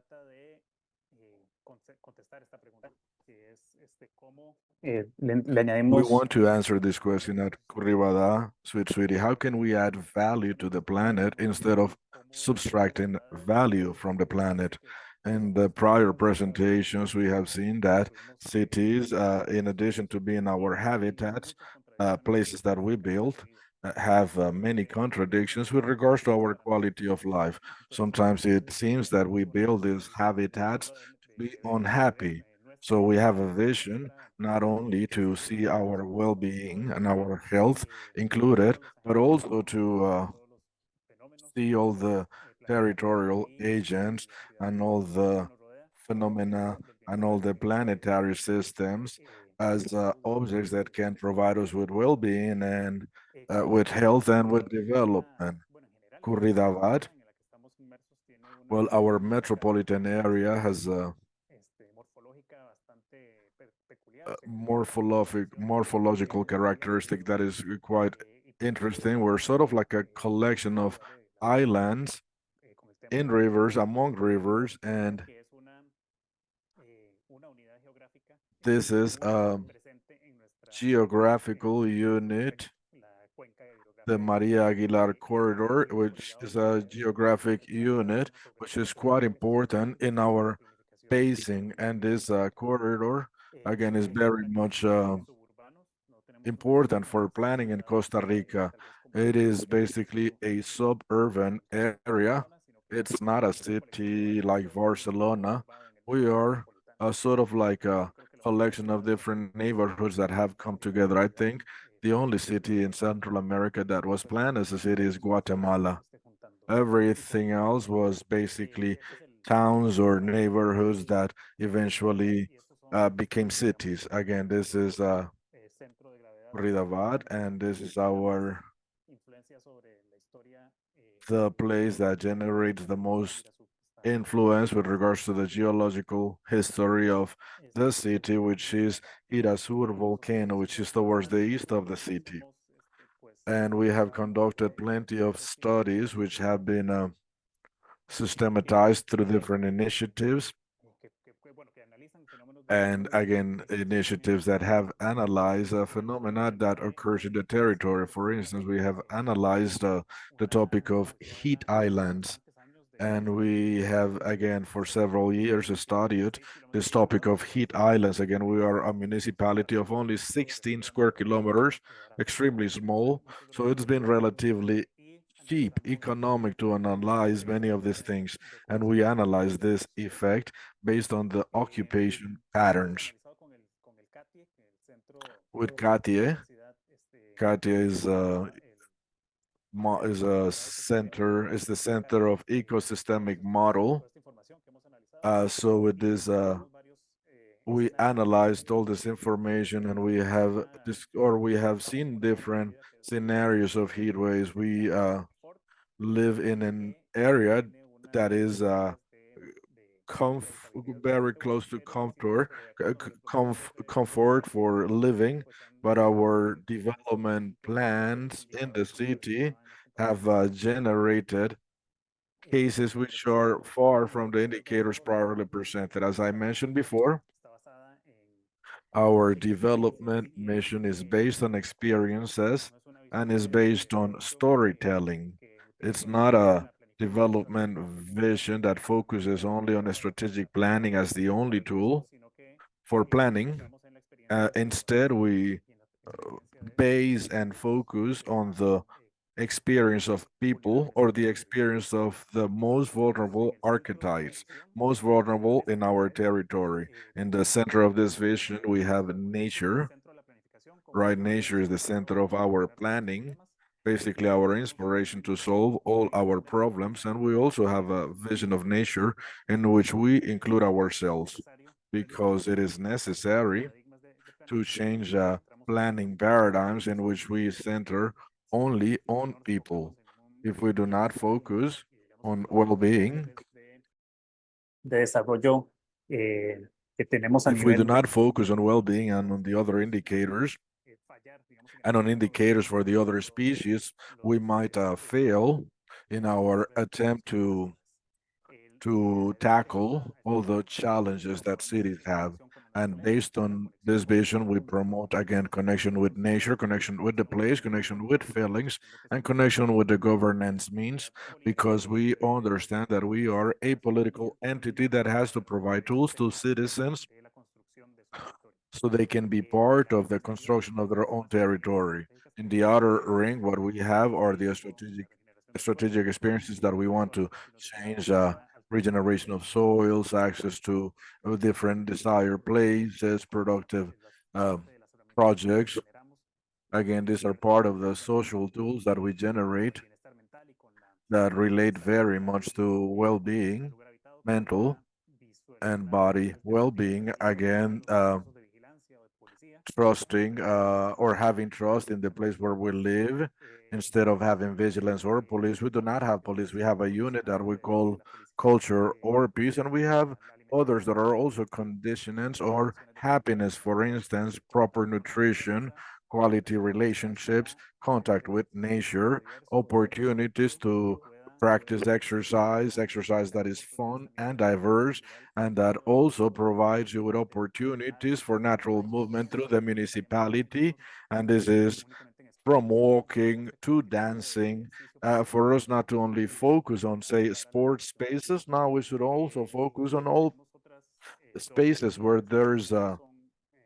We want to answer this question at Curribada, Sweet Sweetie. How can we add value to the planet instead of subtracting value from the planet? In the prior presentations, we have seen that cities, in addition to being our habitats, places that we build, have many contradictions with regards to our quality of life. Sometimes it seems that we build these habitats to be unhappy. So we have a vision not only to see our well-being and our health included, but also to see all the territorial agents and all the phenomena and all the planetary systems as objects that can provide us with well-being and with health and with development. Curridabat, well, our metropolitan area has a morphological characteristic that is quite interesting. We're sort of like a collection of islands in rivers, among rivers, and this is a geographical unit, the Maria Aguilar corridor, which is a geographic unit, which is quite important in our basin. And this corridor, again, is very much important for planning in Costa Rica. It is basically a suburban area. It's not a city like Barcelona. We are a sort of like a collection of different neighborhoods that have come together. I think the only city in Central America that was planned as a city is Guatemala. Everything else was basically towns or neighborhoods that eventually became cities. Again, this is Ridavad, and this is the place that generates the most influence with regards to the geological history of the city, which is Irasur volcano, which is towards the east of the city. And we have conducted plenty of studies which have been systematized through different initiatives. And again, initiatives that have analyzed a phenomena that occurs in the territory. For instance, we have analyzed the topic of heat islands. And we have, again, for several years studied this topic of heat islands. Again, we are a municipality of only 16 square kilometers, extremely small. So it's been relatively cheap, economic to analyze many of these things. And we analyze this effect based on the occupation patterns. With Katia, Katia is a center, is the center of ecosystemic model. So with this, we analyzed all this information and we have this, or we have seen different scenarios of heat waves. We live in an area that is very close to comfort for living, but our development plans in the city have generated cases which are far from the indicators priorly presented. As I mentioned before, our development mission is based on experiences and is based on storytelling. It's not a development vision that focuses only on strategic planning as the only tool for planning. Instead, we base and focus on the experience of people or the experience of the most vulnerable archetypes, most vulnerable in our territory. In the center of this vision, we have nature, right? Nature is the center of our planning, basically our inspiration to solve all our problems. And we also have a vision of nature in which we include ourselves because it is necessary to change planning paradigms in which we center only on people. If we do not focus on well-being, if we do not focus on well-being and on the other indicators, and on indicators for the other species, we might fail in our attempt to tackle all the challenges that cities have. And based on this vision, we promote again connection with nature, connection with the place, connection with feelings, and connection with the governance means, because we understand that we are a political entity that has to provide tools to citizens so they can be part of the construction of their own territory. In the outer ring, what we have are the strategic experiences that we want to change, regeneration of soils, access to different desired places, productive projects. Again, these are part of the social tools that we generate that relate very much to well-being, mental and body well-being. Again, trusting or having trust in the place where we live instead of having vigilance or police. We do not have police. We have a unit that we call culture or peace, and we have others that are also conditionings or happiness. For instance, proper nutrition, quality relationships, contact with nature, opportunities to practice exercise that is fun and diverse, and that also provides you with opportunities for natural movement through the municipality. And this is from walking to dancing. For us not to only focus on, say, sports spaces, now we should also focus on all spaces where there's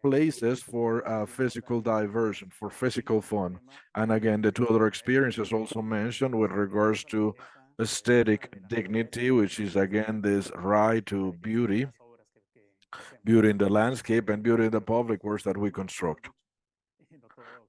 places for physical diversion, for physical fun. And again, the two other experiences also mentioned with regards to aesthetic dignity, which is again this right to beauty, beauty in the landscape and beauty in the public works that we construct.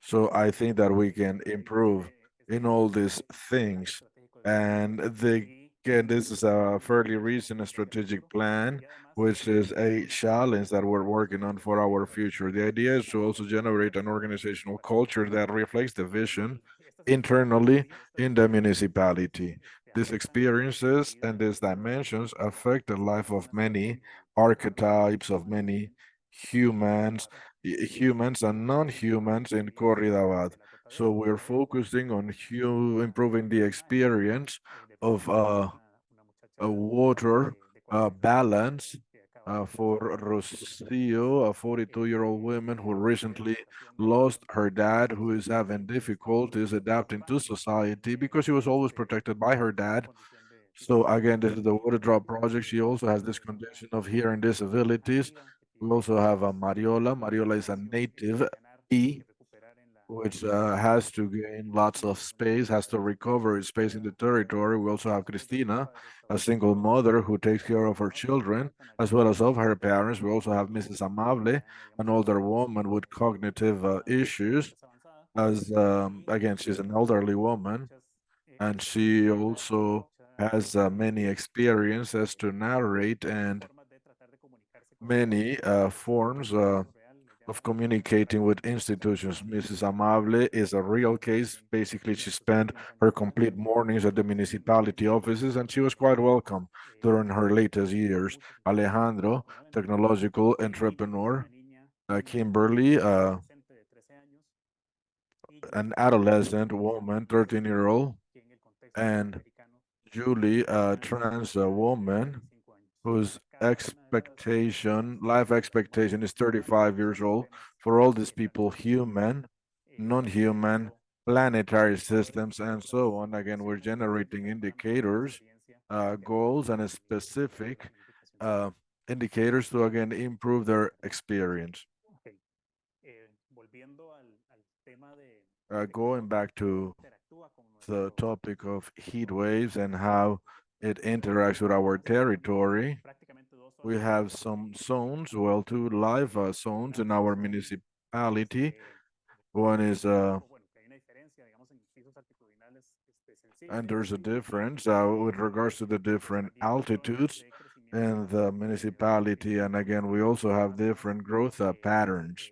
So I think that we can improve in all these things. And again, this is a fairly recent strategic plan, which is a challenge that we're working on for our future. The idea is to also generate an organizational culture that reflects the vision internally in the municipality. These experiences and these dimensions affect the life of many archetypes of many humans, humans and non-humans in Corridabad. So we're focusing on improving the experience of a water balance for Rocio, a 42-year-old woman who recently lost her dad, who is having difficulties adapting to society because she was always protected by her dad. So again, this is the water drop project. She also has this condition of hearing disabilities. We also have a Mariola. Mariola is a native bee which has to gain lots of space, has to recover its space in the territory. We also have Cristina, a single mother who takes care of her children as well as of her parents. We also have Mrs. Amable, an older woman with cognitive issues, as again, she's an elderly woman, and she also has many experiences to narrate and many forms of communicating with institutions. Mrs. Amable is a real case. Basically, she spent her complete mornings at the municipality offices, and she was quite welcome during her latest years. Alejandro, technological entrepreneur. Kimberly, an adolescent woman, 13-year-old, and Julie, a trans woman whose life expectation is 35 years old. For all these people, human, non-human, planetary systems, and so on. Again, we're generating indicators, goals, and specific uh, indicators to again improve their experience. Going back to the topic of heat waves and how it interacts with our territory, we have some zones, well, two live zones in our municipality. One is, and there's a difference with regards to the different altitudes in the municipality. And again, we also have different growth patterns.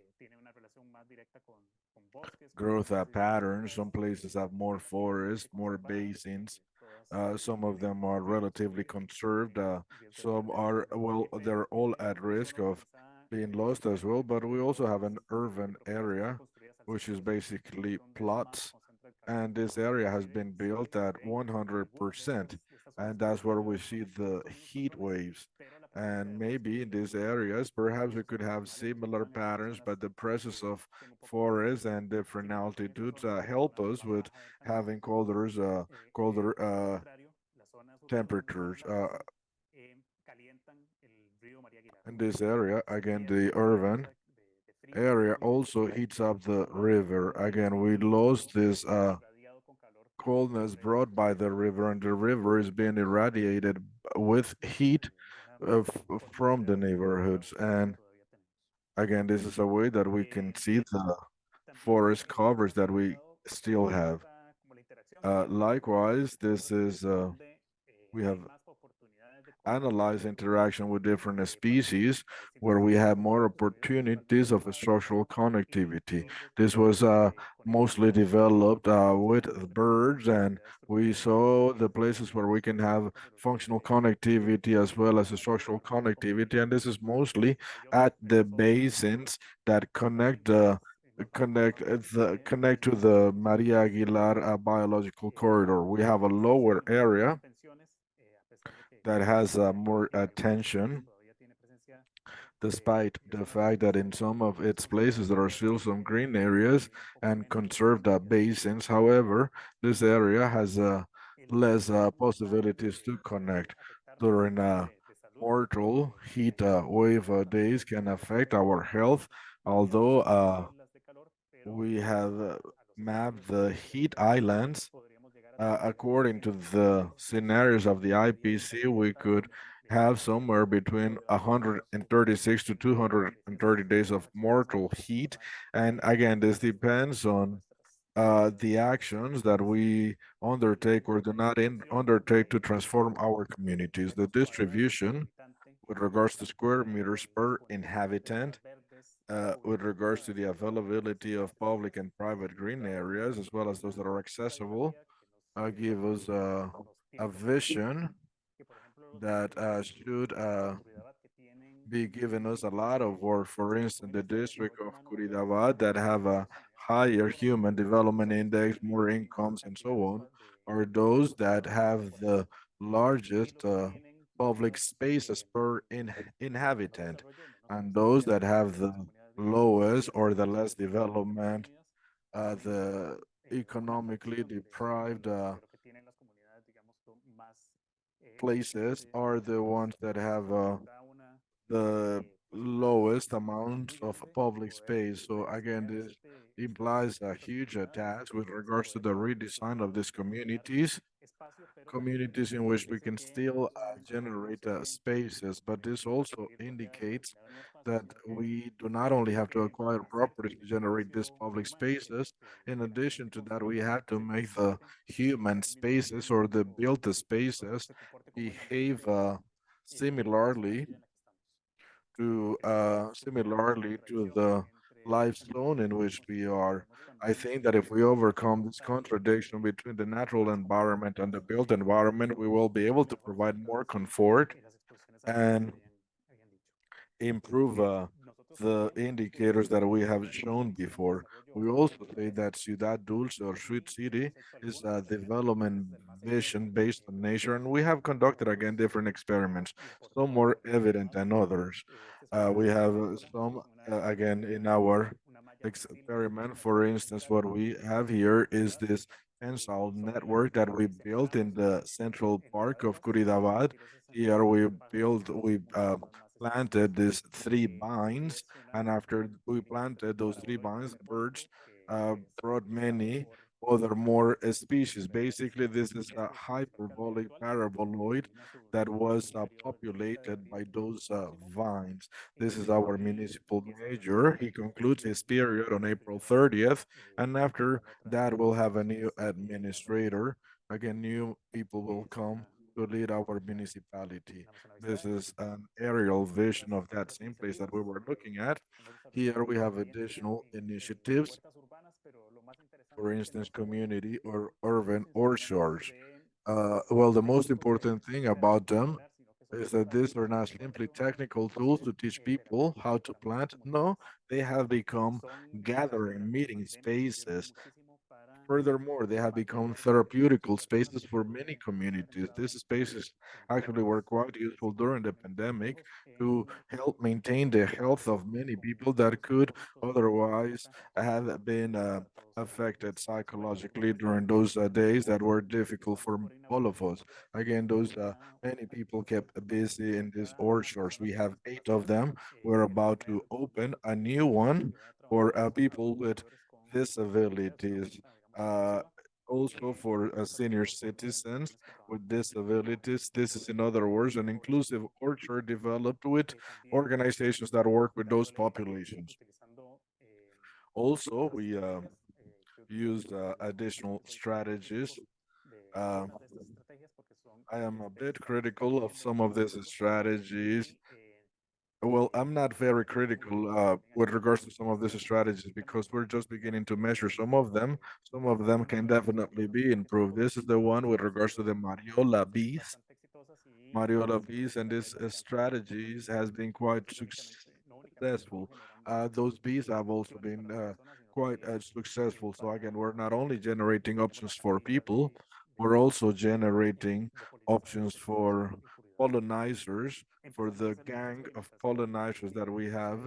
Some places have more forests, more basins. Some of them are relatively conserved. Some are, well, they're all at risk of being lost as well. But we also have an urban area, which is basically plots. And this area has been built at 100%. And that's where we see the heat waves. And maybe in these areas, perhaps we could have similar patterns, but the presence of forests and different altitudes help us with having colder temperatures. In this area, again, the urban area also heats up the river. Again, we lost this coldness brought by the river, and the river is being irradiated with heat from the neighborhoods. And again, this is a way that we can see the forest covers that we still have. Likewise, we have analyzed interaction with different species where we have more opportunities of structural connectivity. This was mostly developed with birds, and we saw the places where we can have functional connectivity as well as structural connectivity, and this is mostly at the basins that connect to the Maria Aguilar biological corridor. We have a lower area that has more attention, despite the fact that in some of its places there are still some green areas and conserved basins. However, this area has less possibilities to connect. During mortal heat wave days can affect our health, although we have mapped the heat islands. According to the scenarios of the IPC, we could have somewhere between 136 to 230 days of mortal heat. And again, this depends on the actions that we undertake or do not undertake to transform our communities. The distribution with regards to square meters per inhabitant, with regards to the availability of public and private green areas, as well as those that are accessible, give us a vision that should be giving us a lot of work. For instance, the district of Curitiba that have a higher human development index, more incomes, and so on, are those that have the largest public spaces per inhabitant, and those that have the lowest or the less development, the economically deprived places are the ones that have the lowest amount of public space. So again, this implies a huge task with regards to the redesign of these communities in which we can still generate spaces, but this also indicates that we do not only have to acquire properties to generate these public spaces. In addition to that, we have to make the human spaces or the built spaces behave similarly similarly to the life zone in which we are. I think that if we overcome this contradiction between the natural environment and the built environment, we will be able to provide more comfort and improve the indicators that we have shown before. We also say that Ciudad Dulce or Sweet City is a development vision based on nature, and we have conducted again different experiments, some more evident than others. We have some again in our experiment. For instance, what we have here is this tensile network that we built in the central park of Curidabad. Here we planted these three vines, and after we planted those three vines, birds brought many other more species. Basically, this is a hyperbolic paraboloid that was populated by those vines. This is our municipal mayor. He concludes his period on April 30th, and after that, we'll have a new administrator. Again, new people will come to lead our municipality. This is an aerial vision of that same place that we were looking at. Here we have additional initiatives, for instance, community or urban or shores. Well, the most important thing about them is that these are not simply technical tools to teach people how to plant. No, they have become gathering meeting spaces. Furthermore, they have become therapeutical spaces for many communities. These spaces actually were quite useful during the pandemic to help maintain the health of many people that could otherwise have been affected psychologically during those days that were difficult for all of us. Again, those many people kept busy in these orchards. We have 8 of them. We're about to open a new one for people with disabilities, uh, also for senior citizens with disabilities. This is, in other words, an inclusive orchard developed with organizations that work with those populations. Also, we used additional strategies. Uh, I am a bit critical of some of these strategies. Well, I'm not very critical with regards to some of these strategies because we're just beginning to measure some of them. Some of them can definitely be improved. This is the one with regards to the Mariola bees. Mariola bees and these strategies has been quite successful. Those bees have also been quite successful. So again, we're not only generating options for people, we're also generating options for pollinizers, for the gang of pollinizers that we have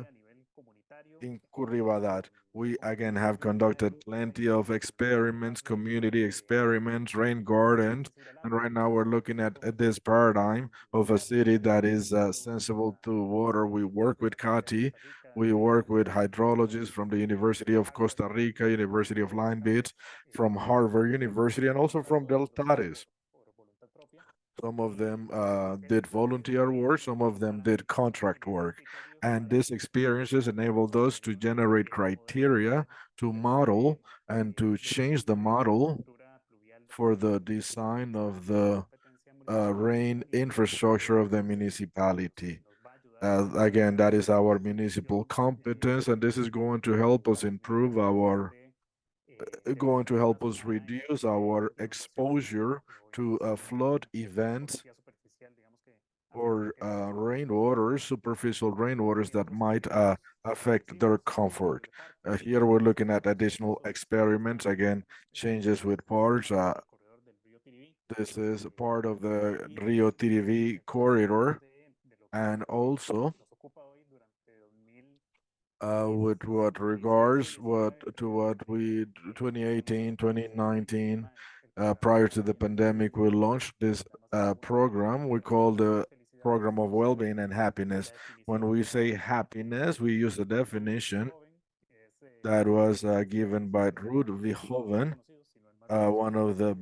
in Curribadat. We again have conducted plenty of experiments, community experiments, rain gardens, and right now we're looking at this paradigm of a city that is sensible to water. We work with Kati, we work with hydrologists from the University of Costa Rica, University of Line Beach, from Harvard University, and also from Del Tares. Some of them did volunteer work, some of them did contract work. And these experiences enabled us to generate criteria to model and to change the model for the design of the rain infrastructure of the municipality. Again, that is our municipal competence, and this is going to help us improve our going to help us reduce our exposure to flood events or rainwater, superficial rainwaters that might affect their comfort. Here we're looking at additional experiments, again, changes with parts. This is part of the Rio Tirivi corridor, and also with what regards what we 2018, 2019, prior to the pandemic, we launched this program we call the program of well-being and happiness. When we say happiness, we use a definition that was given by Ruud Verhoeven, one of the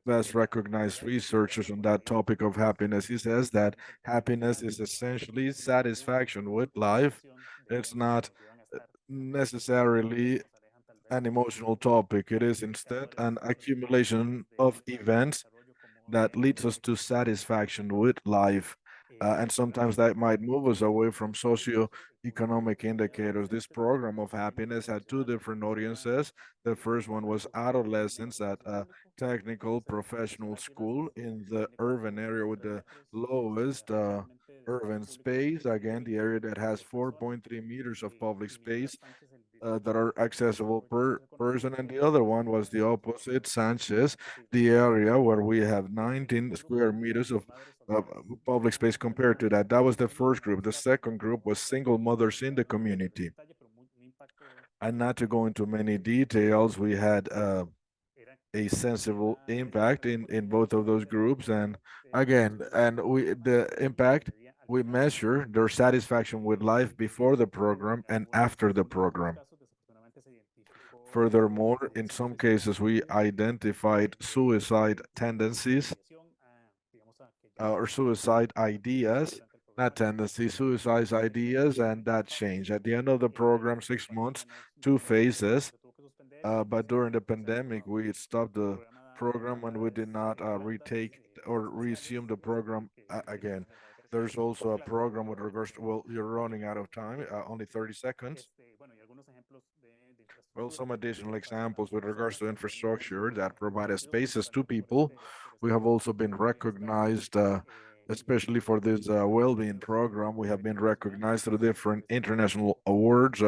best recognized researchers on that topic of happiness. He says that happiness is essentially satisfaction with life. It's not necessarily an emotional topic. It is instead an accumulation of events that leads us to satisfaction with life. And sometimes that might move us away from socio-economic indicators. This program of happiness had two different audiences. The first one was adolescents at a technical professional school in the urban area with the lowest urban space. Again, the area that has 4.3 meters of public space that are accessible per person, and the other one was the opposite, Sanchez, the area where we have 19 square meters of public space compared to that. That was the first group. The second group was single mothers in the community. And not to go into many details, we had a sensible impact in both of those groups. And again, and we the impact we measure their satisfaction with life before the program and after the program. Furthermore, in some cases, we identified suicide tendencies or suicide ideas, not tendencies, suicide ideas, and that changed. At the end of the program, 6 months, two phases. But during the pandemic, we stopped the program and we did not retake or resume the program again. There's also a program with regards to, well, you're running out of time, only 30 seconds. Well, some additional examples with regards to infrastructure that provide spaces to people. We have also been recognized, especially for this well-being program. We have been recognized through different international awards.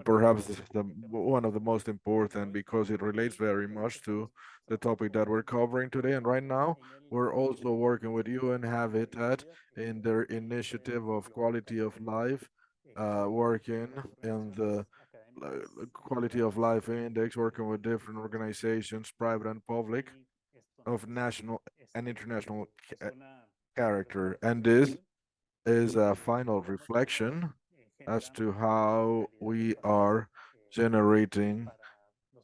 Perhaps one of the most important because it relates very much to the topic that we're covering today. And right now, we're also working with UN Habitat in their initiative of quality of life, working in the quality of life index, working with different organizations, private and public, of national and international character. And this is a final reflection as to how we are generating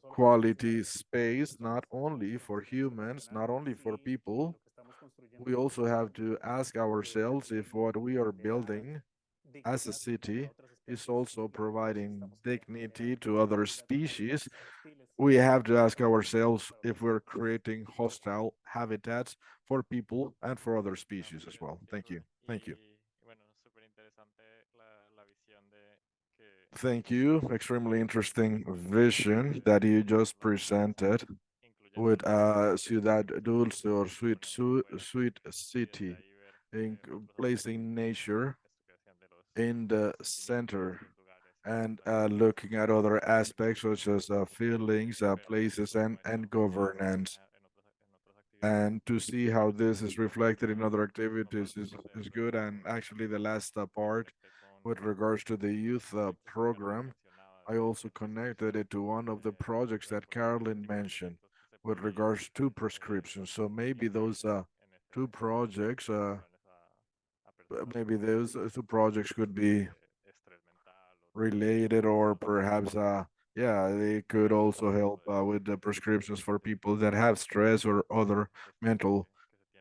quality space, not only for humans, not only for people. We also have to ask ourselves if what we are building as a city is also providing dignity to other species. We have to ask ourselves if we're creating hostile habitats for people and for other species as well. Thank you. Thank you. Thank you. Extremely interesting vision that you just presented with Ciudad Dulce or Sweet City, in placing nature in the center and looking at other aspects such as feelings, places, and governance. And to see how this is reflected in other activities is good. And actually, the last part with regards to the youth program, I also connected it to one of the projects that Carolyn mentioned with regards to prescriptions. So maybe those two projects, maybe those two projects could be related, or perhaps yeah, they could also help with the prescriptions for people that have stress or other mental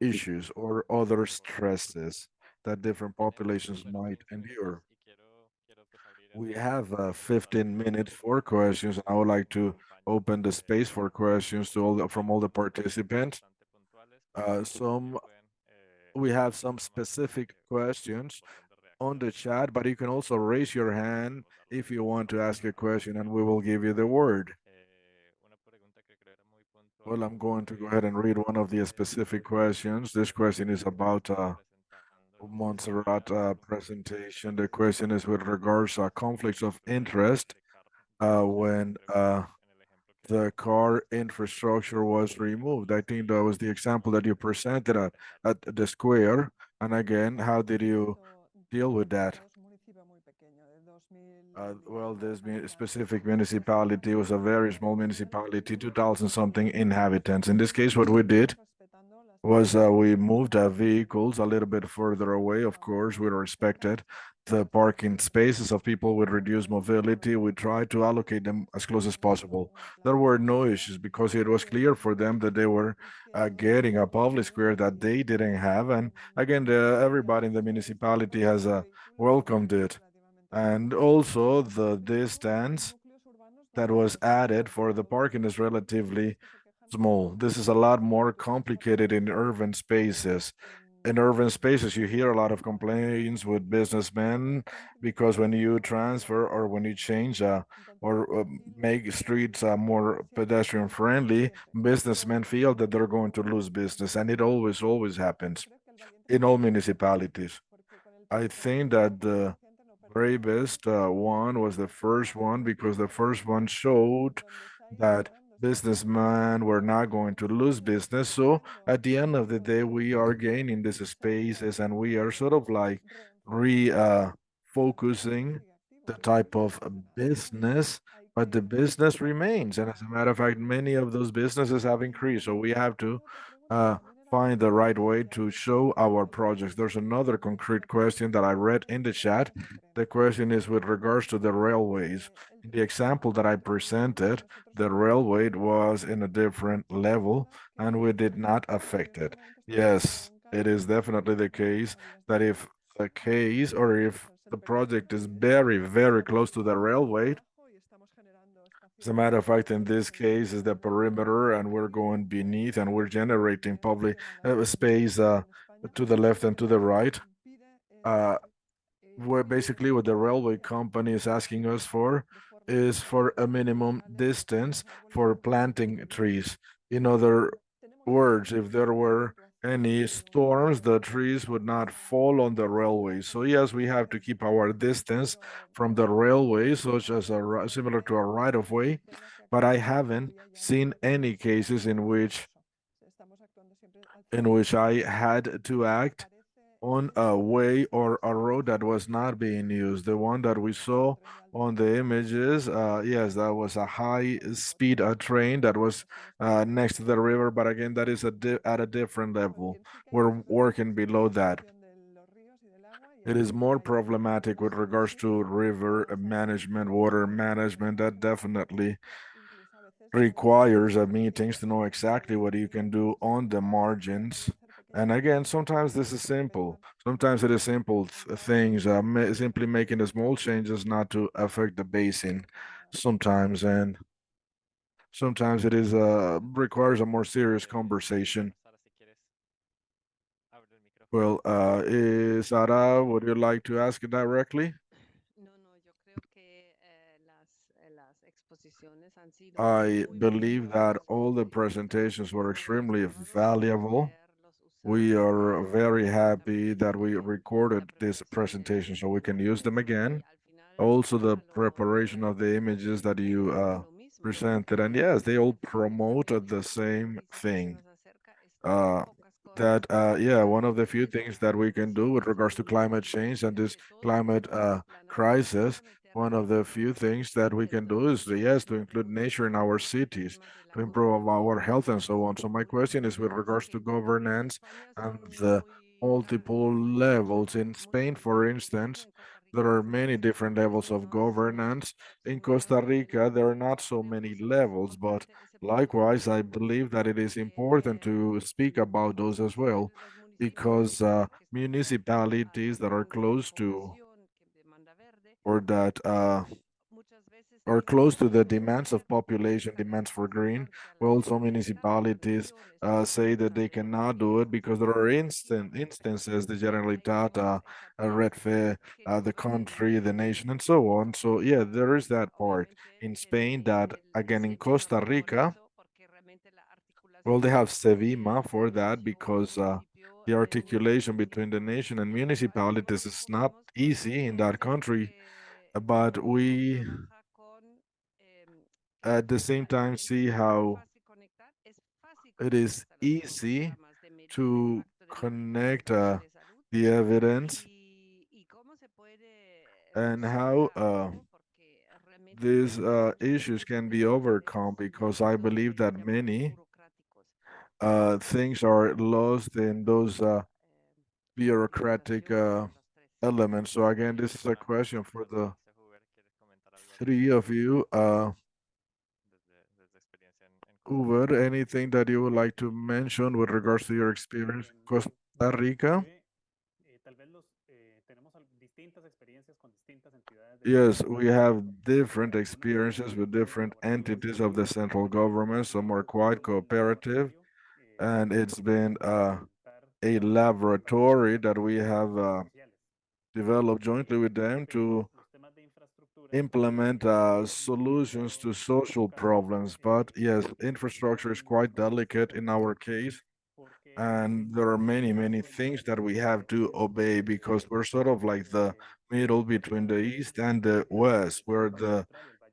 issues or other stresses that different populations might endure. We have 15 minutes for questions. I would like to open the space for questions to from all the participants. Some we have some specific questions on the chat, but you can also raise your hand if you want to ask a question, and we will give you the word. Well, I'm going to go ahead and read one of the specific questions. This question is about Montserrat presentation. The question is with regards to conflicts of interest when the car infrastructure was removed. I think that was the example that you presented at the square. And again, how did you deal with that? Well, this specific municipality was a very small municipality, 2,000 something inhabitants. In this case, what we did was we moved vehicles a little bit further away. Of course, we respected the parking spaces of people with reduced mobility. We tried to allocate them as close as possible. There were no issues because it was clear for them that they were getting a public square that they didn't have. And again, everybody in the municipality has welcomed it. And also the distance that was added for the parking is relatively small. This is a lot more complicated in urban spaces. In urban spaces, you hear a lot of complaints with businessmen because when you transfer or when you change or make streets more pedestrian friendly, businessmen feel that they're going to lose business, and it always happens in all municipalities. I think that the bravest one was the first one because the first one showed that businessmen were not going to lose business. So at the end of the day, we are gaining these spaces and we are sort of like re focusing the type of business, but the business remains. And as a matter of fact, many of those businesses have increased. So we have to uh, find the right way to show our projects. There's another concrete question that I read in the chat. The question is with regards to the railways. In the example that I presented, the railway was in a different level and we did not affect it. Yes, it is definitely the case that if the case or if the project is very close to the railway, as a matter of fact, in this case, is the perimeter, and we're going beneath, and we're generating public space to the left and to the right. Where basically what the railway company is asking us for is for a minimum distance for planting trees. In other words, if there were any storms, the trees would not fall on the railway. So yes, we have to keep our distance from the railway, such as similar to a right of way. But I haven't seen any cases in which I had to act on a way or a road that was not being used. The one that we saw on the images, yes, that was a high speed train that was next to the river, but again, that is at a different level. We're working below that. It is more problematic with regards to river management, water management. That definitely requires meetings to know exactly what you can do on the margins. And again, sometimes this is simple. Sometimes it is simple things, simply making the small changes not to affect the basin sometimes. And sometimes it is requires a more serious conversation. Well, Sara, would you like to ask it directly? I believe that all the presentations were extremely valuable. We are very happy that we recorded this presentation so we can use them again. Also, the preparation of the images that you presented, and yes, they all promoted the same thing. Uh, yeah, one of the few things that we can do with regards to climate change and this climate crisis, one of the few things that we can do is, yes, to include nature in our cities, to improve our health and so on. So my question is with regards to governance and the multiple levels. In Spain, for instance, there are many different levels of governance. In Costa Rica, there are not so many levels, but likewise, I believe that it is important to speak about those as well, because municipalities that are close to or that are close to the demands of population, demands for green. Well, some municipalities say that they cannot do it because there are instances, the Generalitat, Redfe, the country, the nation, and so on. So yeah, there is that part in Spain that, again, in Costa Rica, well, they have Sevima for that because the articulation between the nation and municipalities is not easy in that country. But we at the same time see how it is easy to connect the evidence and how these issues can be overcome, because I believe that many things are lost in those bureaucratic elements. So again, this is a question for the three of you. Uber, anything that you would like to mention with regards to your experience in Costa Rica? Yes, we have different experiences with different entities of the central government. Some are quite cooperative, and it's been a laboratory that we have developed jointly with them to implement solutions to social problems. But yes, infrastructure is quite delicate in our case, and there are many, many things that we have to obey because we're sort of like the middle between the east and the west. We're the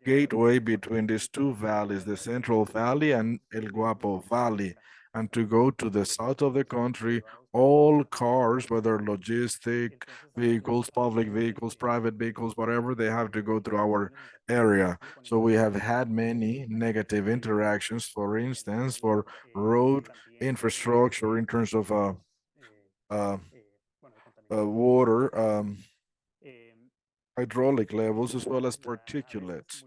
gateway between these two valleys, the Central Valley and El Guapo Valley. And to go to the south of the country, all cars, whether logistic vehicles, public vehicles, private vehicles, whatever, they have to go through our area. So we have had many negative interactions, for instance, for road infrastructure in terms of uh, water, hydraulic levels, as well as particulates.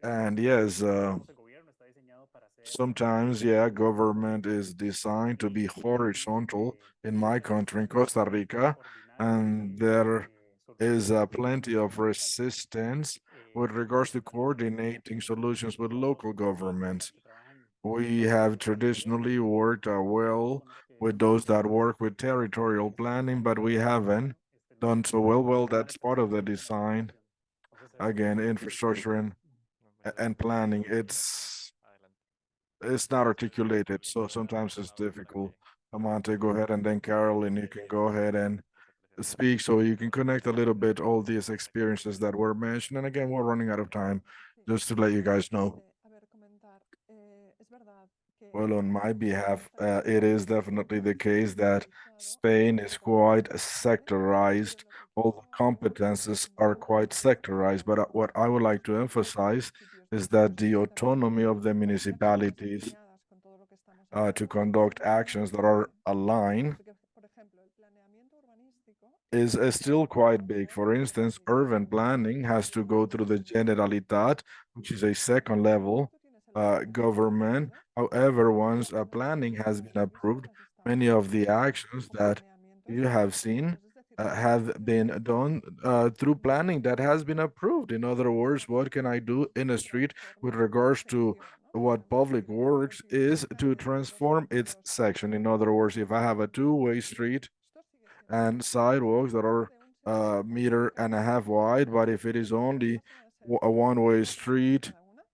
And yes, sometimes, yeah, government is designed to be horizontal in my country, in Costa Rica, and there is plenty of resistance with regards to coordinating solutions with local governments. We have traditionally worked well with those that work with territorial planning, but we haven't done so well. Well, that's part of the design. Again, infrastructure and planning. It's not articulated, so sometimes it's difficult. Amante, go ahead, and then Carolyn, you can go ahead and speak so you can connect a little bit all these experiences that were mentioned. And again, we're running out of time, just to let you guys know. Well, on my behalf, it is definitely the case that Spain is quite sectorized. All the competences are quite sectorized. But what I would like to emphasize is that the autonomy of the municipalities to conduct actions that are aligned is still quite big. For instance, urban planning has to go through the Generalitat, which is a second level government. However, once a planning has been approved, many of the actions that you have seen have been done through planning that has been approved. In other words, what can I do in a street with regards to what public works is to transform its section. In other words, if I have a two-way street and sidewalks that are a meter and a half wide, but if it is only a one-way street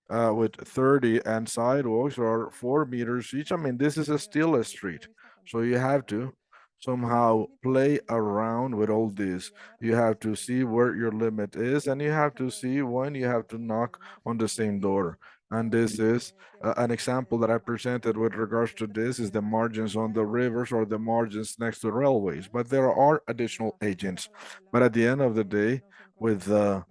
with 30 and sidewalks are 4 meters each, I mean, this is still a street. So you have to somehow play around with all this. You have to see where your limit is, and you have to see when you have to knock on the same door. And this is an example that I presented with regards to this is the margins on the rivers or the margins next to railways. But there are additional agents. But at the end of the day, with the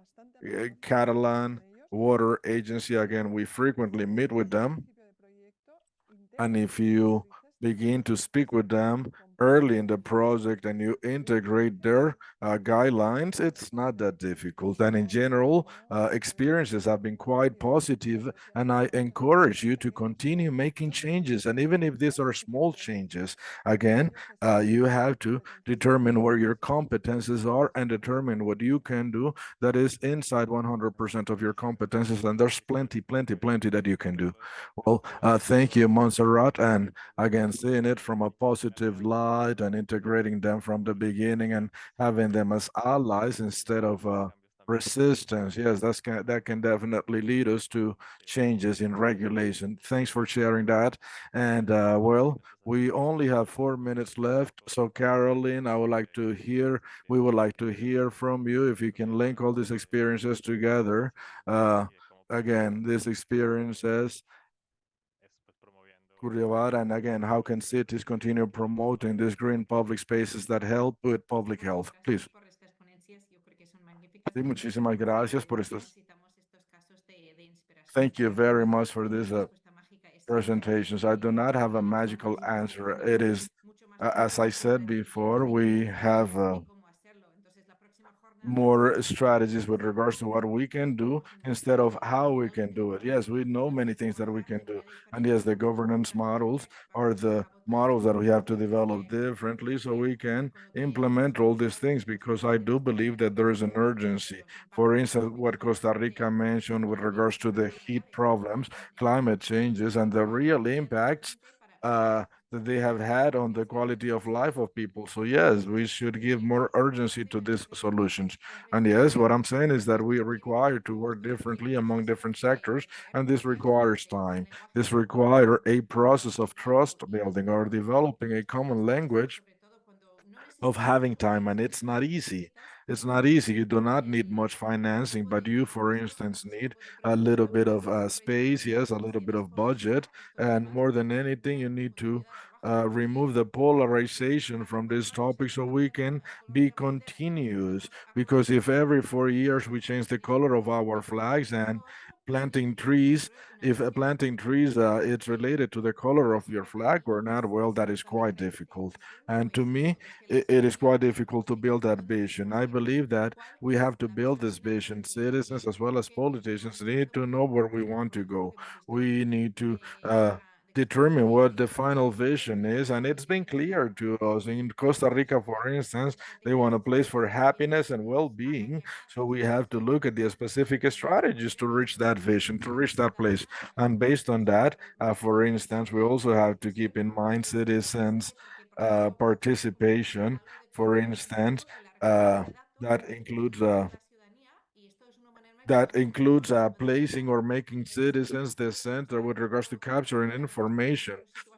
Catalan Water Agency, again, we frequently meet with them. And if you begin to speak with them, early in the project and you integrate their guidelines, it's not that difficult. And in general, experiences have been quite positive, and I encourage you to continue making changes. And even if these are small changes, again, you have to determine where your competences are and determine what you can do that is inside 100% of your competences. And there's plenty, plenty, plenty that you can do. Well, thank you, Montserrat. And again, seeing it from a positive light and integrating them from the beginning and having them as allies instead of resistance. Yes, that can definitely lead us to changes in regulation. Thanks for sharing that. And well, we only have 4 minutes left. So Caroline, we would like to hear from you if you can link all these experiences together. Again, these experiences and again, how can cities continue promoting these green public spaces that help with public health? Please. Sí, muchísimas gracias por estas. Thank you very much for these presentations. I do not have a magical answer. It is, as I said before, we have more strategies with regards to what we can do instead of how we can do it. Yes, we know many things that we can do. And yes, the governance models are the models that we have to develop differently so we can implement all these things, because I do believe that there is an urgency. For instance, what Costa Rica mentioned with regards to the heat problems, climate changes, and the real impacts that they have had on the quality of life of people. So yes, we should give more urgency to these solutions. And yes, what I'm saying is that we require to work differently among different sectors, and this requires time. This requires a process of trust building or developing a common language of having time, and it's not easy. It's not easy. You do not need much financing, but you, for instance, need a little bit of space, yes, a little bit of budget, and more than anything, you need to remove the polarization from this topic so we can be continuous. Because if every 4 years we change the color of our flags and planting trees, if planting trees it's related to the color of your flag or not, well, that is quite difficult. And to me, it is quite difficult to build that vision. I believe that we have to build this vision. Citizens as well as politicians need to know where we want to go. We need to determine what the final vision is, and it's been clear to us. In Costa Rica, for instance, they want a place for happiness and well-being, so we have to look at the specific strategies to reach that vision, to reach that place. And based on that, for instance, we also have to keep in mind citizens participation, for instance, uh, that includes uh, placing or making citizens the center with regards to capturing information.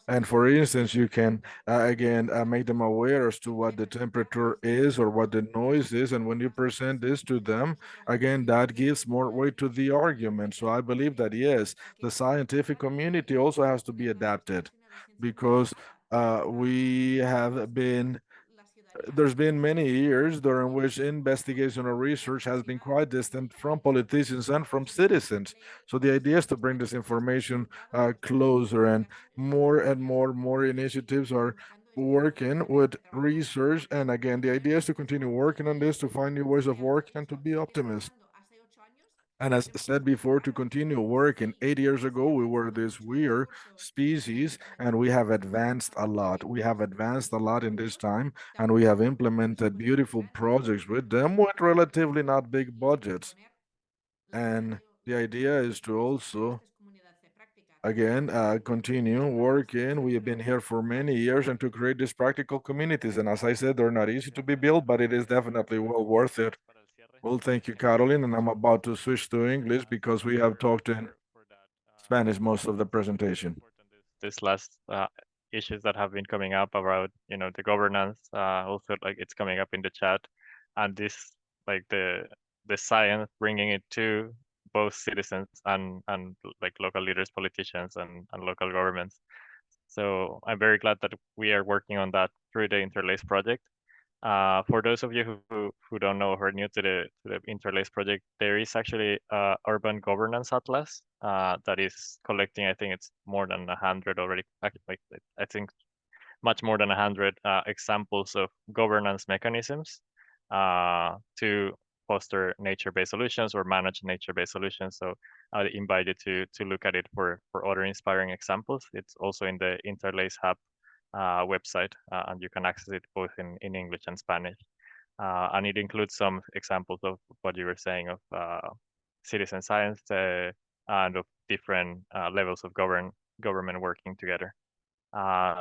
And for instance, you can again make them aware as to what the temperature is or what the noise is. And when you present this to them, again, that gives more weight to the argument. So I believe that yes, the scientific community also has to be adapted, because we have been there's been many years during which investigation or research has been quite distant from politicians and from citizens. So the idea is to bring this information closer, and more initiatives are working with research. And again, the idea is to continue working on this, to find new ways of working and to be optimistic. And as said before, to continue working, 8 years ago, we were this weird species, and we have advanced a lot. We have advanced a lot in this time, and we have implemented beautiful projects with them with relatively not big budgets. And the idea is to also, again, continue working. We have been here for many years, and to create these practical communities. And as I said, they're not easy to be built, but it is definitely well worth it. Well, thank you, Caroline, and I'm about to switch to English because we have talked in Spanish most of the presentation. This last issues that have been coming up about, the governance, also like it's coming up in the chat, and this, like the science, bringing it to both citizens and like local leaders, politicians, and local governments. So I'm very glad that we are working on that through the Interlace project. For those of you who don't know or are new to the Interlace project, there is actually a urban governance atlas that is collecting. I think it's more than 100 already. Like, I think much more than 100 examples of governance mechanisms to foster nature-based solutions or manage nature-based solutions. So I invite you to look at it for other inspiring examples. It's also in the Interlace Hub website, and you can access it both in English and Spanish. And it includes some examples of what you were saying of citizen science and of different levels of government working together.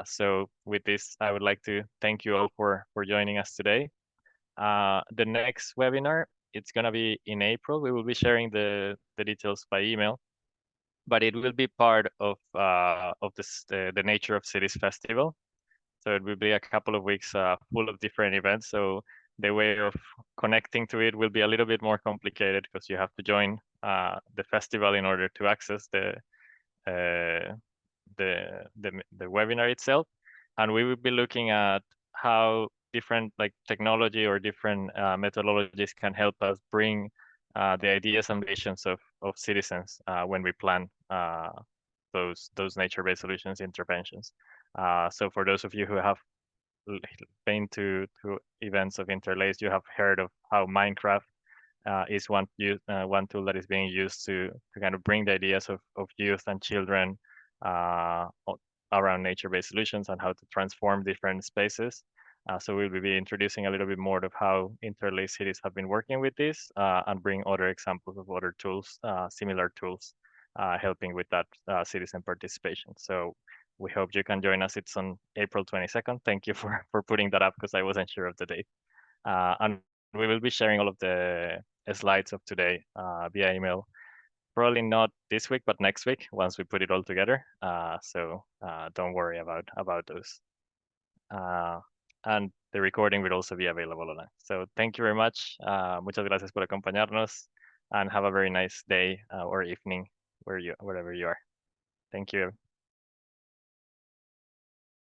So with this, I would like to thank you all for joining us today. The next webinar, it's gonna be in April. We will be sharing the details by email, but it will be part of this the Nature of Cities Festival. So it will be a couple of weeks full of different events. So the way of connecting to it will be a little bit more complicated because you have to join the festival in order to access the webinar itself. And we will be looking at how different like technology or different methodologies can help us bring the ideas and visions of citizens when we plan those nature-based solutions interventions. So for those of you who have been to events of Interlace, you have heard of how Minecraft is one tool that is being used to kind of bring the ideas of youth and children around nature-based solutions and how to transform different spaces. So we'll be introducing a little bit more of how Interlace cities have been working with this and bring other examples of other tools, similar tools, helping with that citizen participation. So we hope you can join us. It's on April 22nd. Thank you for putting that up because I wasn't sure of the date. And we will be sharing all of the slides of today via email. Probably not this week, but next week once we put it all together. So don't worry about those. And the recording will also be available online. So thank you very much. Muchas gracias por acompañarnos, and have a very nice day or evening wherever you are. Thank you.